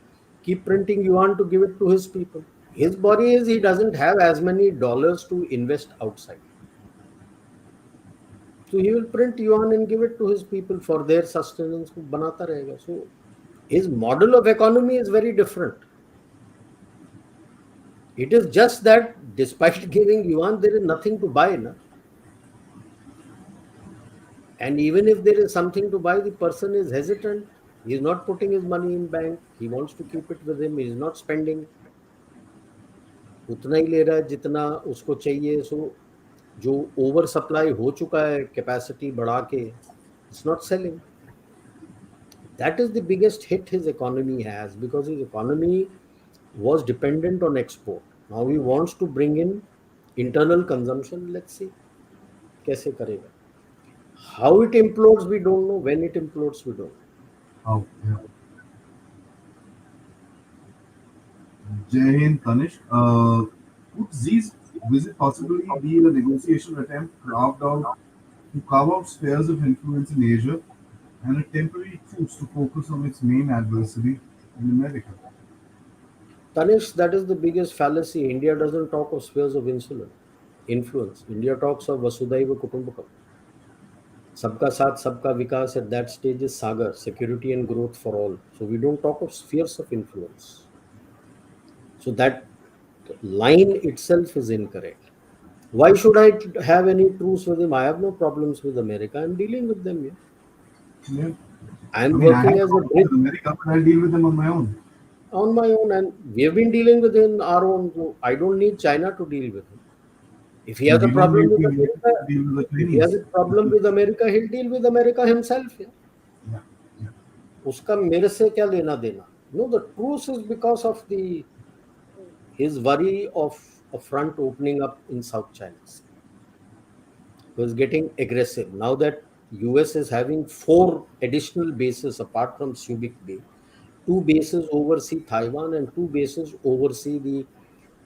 Speaker 2: keep printing yuan to give it to his people. His worry is he doesn't have as many dollars to invest outside. So he will print yuan and give it to his people for their sustenance. बनाता रहेगा. So His model of economy is very different. It is just that despite giving yuan, there is nothing to buy. Na? And even if there is something to buy, the person is hesitant. He is not putting his money in bank. He wants to keep it with him. He is not spending. उतना ही ले रहा है जितना उसको चाहिए. सो जो over supply हो चुका है कैपेसिटी बढ़ा के, it's not selling. That is the biggest hit his economy has, because his economy was dependent on export. Now he wants to bring in internal consumption. Let's see कैसे करेगा. How it implodes, we don't know. When it implodes, we don't know.
Speaker 3: Oh, yeah. Jai Hind, Tanishq. Could Xi's visit possibly be a negotiation attempt to carve out spheres of influence in Asia and a temporary truce to focus on its main adversary in America?
Speaker 2: Tanish, that is the biggest fallacy. India doesn't talk of spheres of influence. India talks of Vasudhaiva Kutumbakam. Sabka Saath, Sabka Vikas at that stage is Sagar, security and growth for all. So we don't talk of spheres of influence. So that line itself is incorrect. Why should I have any truce with him? I have no problems with America. I'm dealing with them here.
Speaker 3: Yeah.
Speaker 2: I'm
Speaker 3: I
Speaker 2: working
Speaker 3: have
Speaker 2: as a
Speaker 3: problems
Speaker 2: bridge
Speaker 3: with America, but I'll deal with them on my own.
Speaker 2: on my own, and we have been dealing with him our own. So I don't need China to deal with him. If he has
Speaker 3: And
Speaker 2: a
Speaker 3: we don't
Speaker 2: problem
Speaker 3: need
Speaker 2: with
Speaker 3: the Americans
Speaker 2: America,
Speaker 3: to deal with the
Speaker 2: if he has
Speaker 3: Chinese.
Speaker 2: a problem with America, he'll deal with America himself. Yeah.
Speaker 3: Yeah. Yeah.
Speaker 2: उसका मेरे से क्या लेना देना? No, the truce is because of his worry of a front opening up in South China Sea. He was getting aggressive. Now that US is having 4 additional bases apart from Subic Bay, 2 bases oversee Taiwan and 2 bases oversee the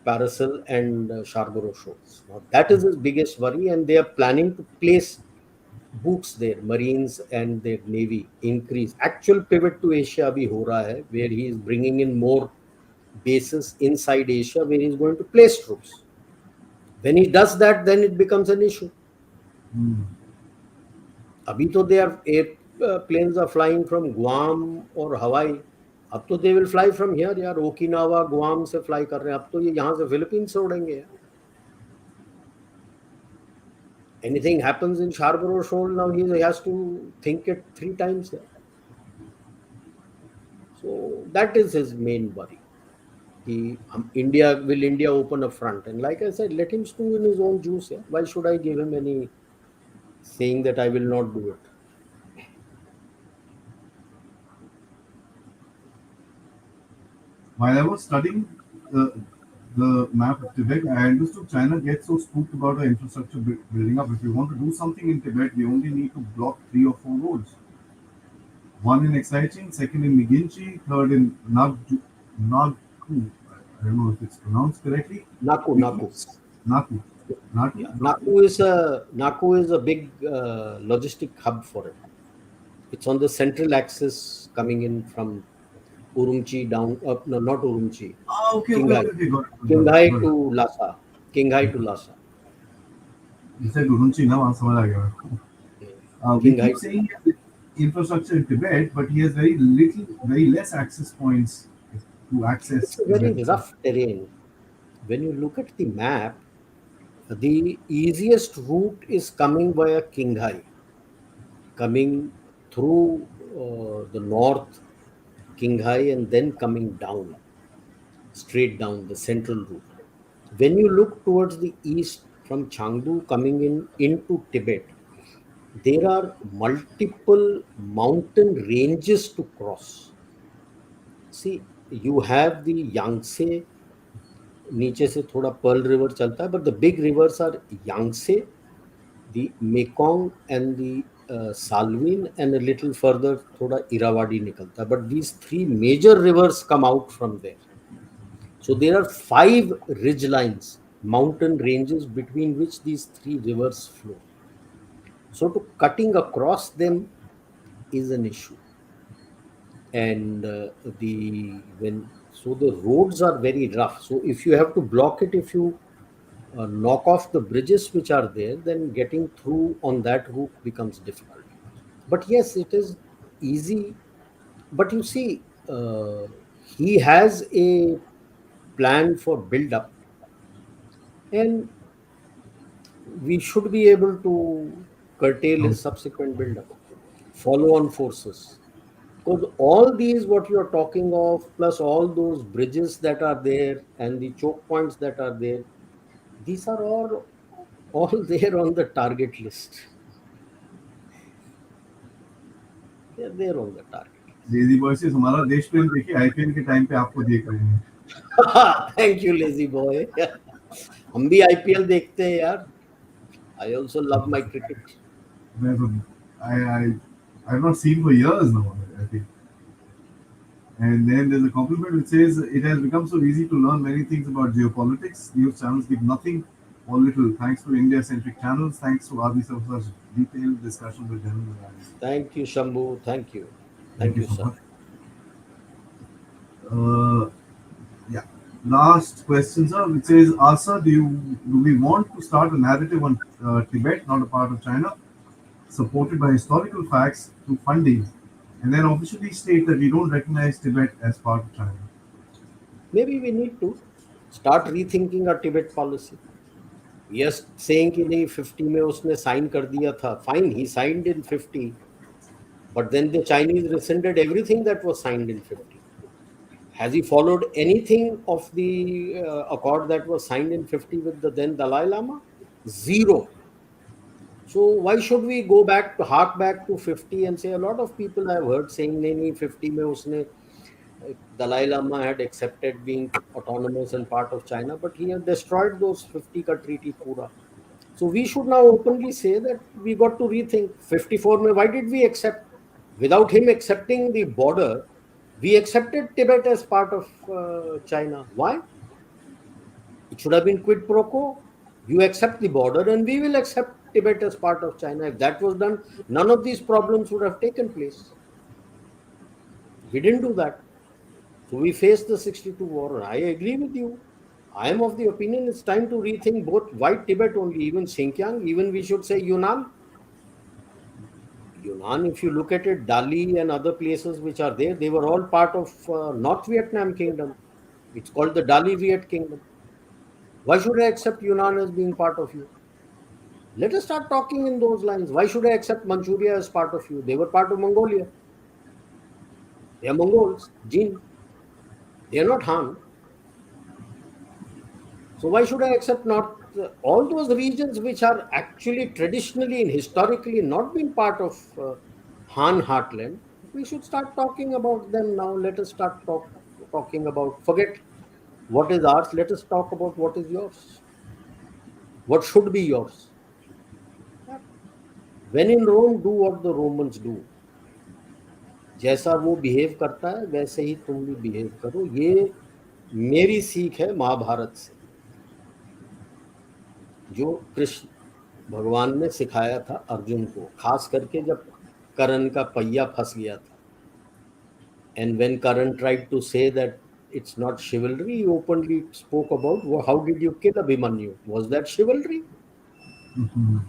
Speaker 2: Paracel and Scarborough Shoals. Now that is his biggest worry, and they are planning to place boots there, Marines and their Navy increase. Actual pivot to Asia abhi ho raha hai, where he is bringing in more bases inside Asia, where he is going to place troops. When he does that, then it becomes an issue.
Speaker 3: Hmm.
Speaker 2: अभी तो they are planes are flying from Guam or Hawaii. अब तो they will fly from here यार. Okinawa Guam से fly कर रहे हैं. अब तो ये यहाँ से फिलीपींस से उड़ेंगे यार. Anything happens in Scarborough Shoal, now he has to think it 3 times. Yeah. So that is his main worry. India open a front? And like I said, let him stew in his own juice. Yeah. Why should I give him any saying that I will not do it?
Speaker 3: While I was studying the map of Tibet, I understood China gets so spooked about our infrastructure building up. If we want to do something in Tibet, we only need to block 3 or 4 roads. One in Exaiching, second in Miginchi, third in Nagku. I don't know if it's pronounced correctly.
Speaker 2: Naku,
Speaker 3: We
Speaker 2: Naku.
Speaker 3: keep Naku. Naku.
Speaker 2: Yeah, Naku is a big logistic hub for it. It's on the central axis coming in from Urumqi down up. No, not Urumqi.
Speaker 3: Ah, okay, okay,
Speaker 2: Qinghai.
Speaker 3: okay, okay, got it.
Speaker 2: Qinghai
Speaker 3: Got
Speaker 2: to
Speaker 3: it.
Speaker 2: Lhasa. Qinghai to Lhasa.
Speaker 3: You said Urumqi, now I'm समझ आ गया. We
Speaker 2: Qinghai
Speaker 3: keep
Speaker 2: to
Speaker 3: saying he has infrastructure in Tibet, but he has very less access points to
Speaker 2: It's
Speaker 3: access
Speaker 2: a
Speaker 3: Tibet.
Speaker 2: very rough terrain. When you look at the map, the easiest route is coming via Qinghai, coming through the north, Qinghai, and then coming down, straight down the central route. When you look towards the east from Chengdu coming in into Tibet, there are multiple mountain ranges to cross. See, you have the Yangtze, नीचे से थोड़ा Perl river चलता है, but the big rivers are Yangtze, the Mekong and the Salween, and a little further थोड़ा Irrawaddy निकलता है. But these 3 major rivers come out from there. So there are 5 ridge lines, mountain ranges between which these 3 rivers flow. So to cutting across them is an issue. And the roads are very rough. So if you have to block it, if you knock off the bridges which are there, then getting through on that route becomes difficult. But yes, it is easy. But you see, uh, he has a plan for build up, and we should be able to curtail
Speaker 3: Oh,
Speaker 2: his subsequent build up, follow on forces. Because all these, what you're talking of, plus all those bridges that are there and the choke points that are there, these are all there on the target list. They're there on the target
Speaker 3: lazy boy से हमारा देश प्रेम देखिए IPL के time पे आपको दिए करेंगे.
Speaker 2: list. Thank you lazy boy. हम भी आईपीएल देखते हैं यार. I also love my cricket.
Speaker 3: मैं तो I I've not seen for years now. I think. And then there's a compliment which says it has become so easy to learn many things about geopolitics. News channels give nothing or little. Thanks to India-centric channels. Thanks to Aadi for such detailed discussion with general analysis.
Speaker 2: Thank you, Shambhu. Thank you.
Speaker 3: Thank
Speaker 2: Thank
Speaker 3: you
Speaker 2: you,
Speaker 3: so
Speaker 2: sir.
Speaker 3: much. Uh, yeah. Last question, sir, which says, Asa, do we want to start a narrative on Tibet, not a part of China, supported by historical facts through funding, and then officially state that we don't recognize Tibet as part of China?
Speaker 2: Maybe we need to start rethinking our Tibet policy. Yes, saying कि नहीं 50 में उसने sign कर दिया था. Fine, he signed in 50, but then the Chinese rescinded everything that was signed in 50. Has he followed anything of the accord that was signed in 50 with the then Dalai Lama? Zero. So why should we go back to hark back to 50 and say, a lot of people I've heard saying नहीं 50 में उसने Dalai Lama had accepted being autonomous and part of China, but he had destroyed those 50 ka treaty pura. So we should now openly say that we got to rethink 54 mein, why did we accept? Without him accepting the border, we accepted Tibet as part of China. Why? It should have been quid pro quo. You accept the border and we will accept Tibet as part of China. If that was done, none of these problems would have taken place. We didn't do that. So we faced the 62 war. I agree with you. I am of the opinion it's time to rethink both. Why Tibet only, even Xinjiang, even we should say Yunnan. Yunnan, if you look at it, Dali and other places which are there, they were all part of North Vietnam Kingdom. It's called the Dali Viet Kingdom. Why should I accept Yunnan as being part of you? Let us start talking in those lines. Why should I accept Manchuria as part of you? They were part of Mongolia. They are Mongols, Jin. They are not Han. So why should I accept not all those regions which are actually traditionally and historically not been part of Han heartland? We should start talking about them now. Let us start talking about, forget what is ours. Let us talk about what is yours. What should be yours. When in Rome, do what the Romans do. जैसा वो behave करता है वैसे ही तुम भी behave करो. ये मेरी सीख है महाभारत से, जो कृष्ण भगवान ने सिखाया था अर्जुन को, खास करके जब कर्ण का पहिया फंस गया था. And when Karna tried to say that it's not chivalry, he openly spoke about how did you kill Abhimanyu. Was that chivalry?
Speaker 3: Mhm.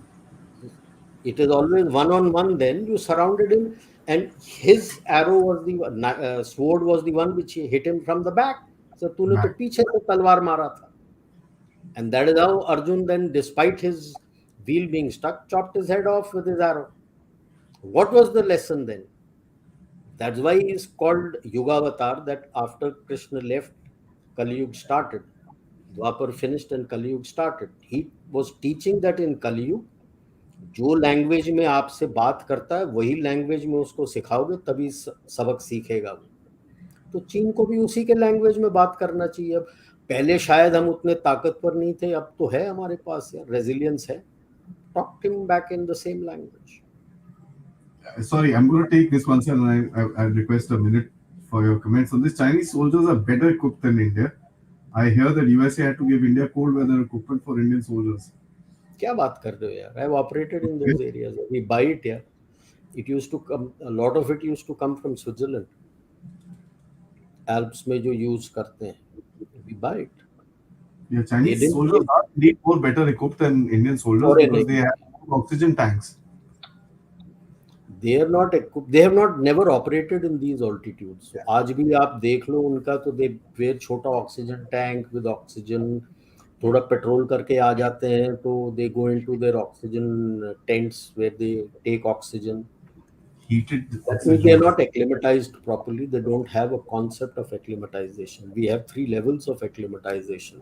Speaker 2: It is always one on one. Then you surrounded him, and his arrow was the sword was the one which hit him from the back. So तूने तो
Speaker 3: Right.
Speaker 2: पीछे से तलवार मारा था. And that is how Arjun then, despite his wheel being stuck, chopped his head off with his arrow. What was the lesson then? That's why he is called Yugavatar, that after Krishna left, Kali Yuga started. Dwapar finished and Kali Yuga started. He was teaching that in Kali Yuga, जो language में आपसे बात करता है वही language में उसको सिखाओगे तभी सबक सीखेगा वो. तो चीन को भी उसी के लैंग्वेज में बात करना चाहिए. अब पहले शायद हम उतने ताकतवर नहीं थे, अब तो है हमारे पास यार, रेजिलियंस है. Talk him back in the same language.
Speaker 3: Sorry, I'm going to take this one, sir, and I request a minute for your comments on this. Chinese soldiers are better equipped than India. I hear that USA had to give India cold weather equipment for Indian soldiers.
Speaker 2: क्या बात कर रहे हो यार? I have operated in those areas. We buy it यार. It used to come, a lot of it used to come from Switzerland. Alps में जो use करते हैं, we buy it.
Speaker 3: Yeah,
Speaker 2: They
Speaker 3: Chinese
Speaker 2: didn't
Speaker 3: soldiers
Speaker 2: give
Speaker 3: are indeed more better equipped than Indian soldiers
Speaker 2: foreign
Speaker 3: because they
Speaker 2: equipment.
Speaker 3: have oxygen tanks.
Speaker 2: they are not they have not never operated in these altitudes. So
Speaker 1: Yeah.
Speaker 2: आज भी आप देख लो उनका, तो they wear छोटा oxygen tank with oxygen, थोड़ा petrol करके आ जाते हैं, तो they go into their oxygen tents where they take oxygen.
Speaker 3: Heated
Speaker 2: That means they are
Speaker 3: oxygen.
Speaker 2: not acclimatized properly. They don't have a concept of acclimatization. We have three levels of acclimatization: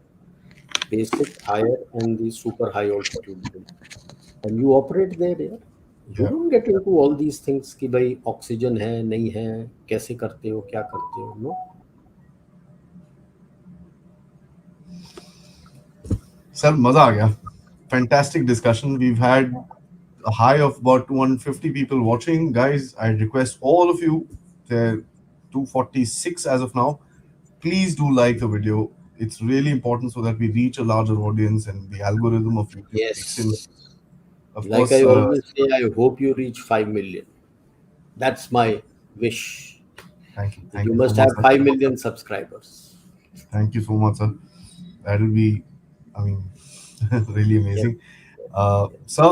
Speaker 2: basic, higher, and the super high altitude zone. And you operate there, yeah. You
Speaker 1: Yeah.
Speaker 2: don't get into all these things कि भाई oxygen है नहीं है, कैसे करते हो, क्या करते हो, no.
Speaker 3: Sir, maza aa gaya. Fantastic discussion. We've had a high of about 250 people watching. Guys, I request all of you, there 246 as of now, please do like the video. It's really important so that we reach a larger audience and the algorithm of YouTube kicks in.
Speaker 2: Yes.
Speaker 3: Of
Speaker 2: Like
Speaker 3: course,
Speaker 2: I always say, I hope you reach 5 million. That's my wish.
Speaker 3: thank you.
Speaker 2: You
Speaker 3: Thank you so
Speaker 2: must
Speaker 3: much,
Speaker 2: have
Speaker 3: sir.
Speaker 2: 5 million subscribers.
Speaker 3: Thank you so much, sir. That will be, I mean, really
Speaker 2: Yes.
Speaker 3: amazing. So,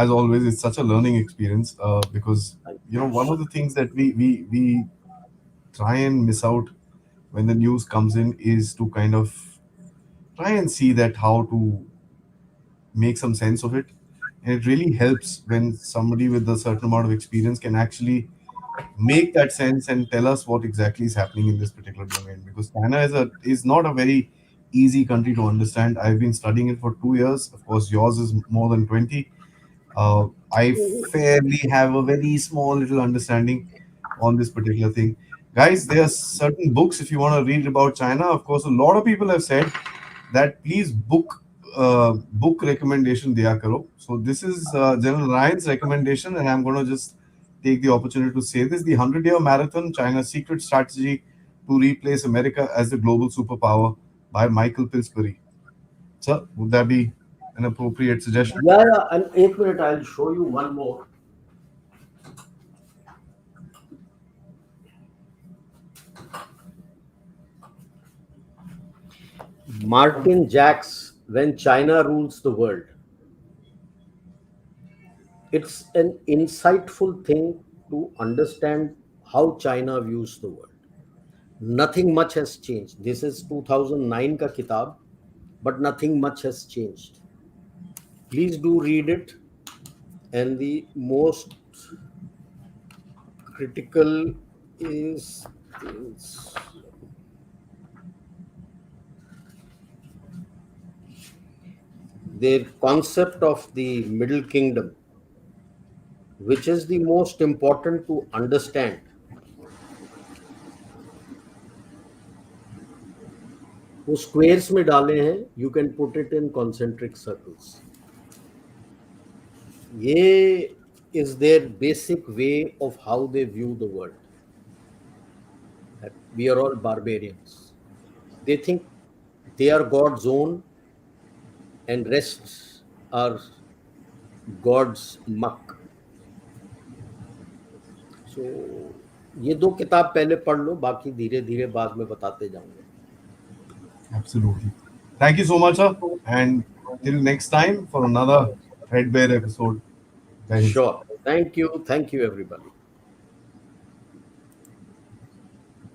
Speaker 3: as always, it's such a learning experience because,
Speaker 2: Thank
Speaker 3: one
Speaker 2: you.
Speaker 3: of the things that we try and miss out when the news comes in is to kind of try and see that how to make some sense of it. And it really helps when somebody with a certain amount of experience can actually make that sense and tell us what exactly is happening in this particular domain. Because China is not a very easy country to understand. I've been studying it for 2 years. Of course, yours is more than 20. I fairly have a very small little understanding on this particular thing. Guys, there are certain books if you want to read about China. Of course, a lot of people have said that please book recommendation diya karo. So this is General Ryan's recommendation, and I'm going to just take the opportunity to say this: the 100-year marathon, China's secret strategy to replace America as the global superpower, by Michael Pillsbury. Sir, would that be an appropriate suggestion?
Speaker 2: Yeah, yeah. And 8 minutes, I'll show you one more. Martin Jacks, When China Rules the World. It's an insightful thing to understand how China views the world. Nothing much has changed. This is 2009 ka kitab, but nothing much has changed. Please do read it. And the most critical is this. The concept of the Middle Kingdom, which is the most important to understand. वो squares में डाले हैं, you can put it in concentric circles. ये is their basic way of how they view the world. That we are all barbarians. They think they are God's own and rest are God's muck. So ये दो किताब पहले पढ़ लो, बाकी धीरे धीरे बाद में बताते जाऊंगा.
Speaker 3: Absolutely. Thank you so much, sir. And till next time for another threadbare episode. Jai Hind, sir.
Speaker 2: Sure. Thank you. Thank you, everybody.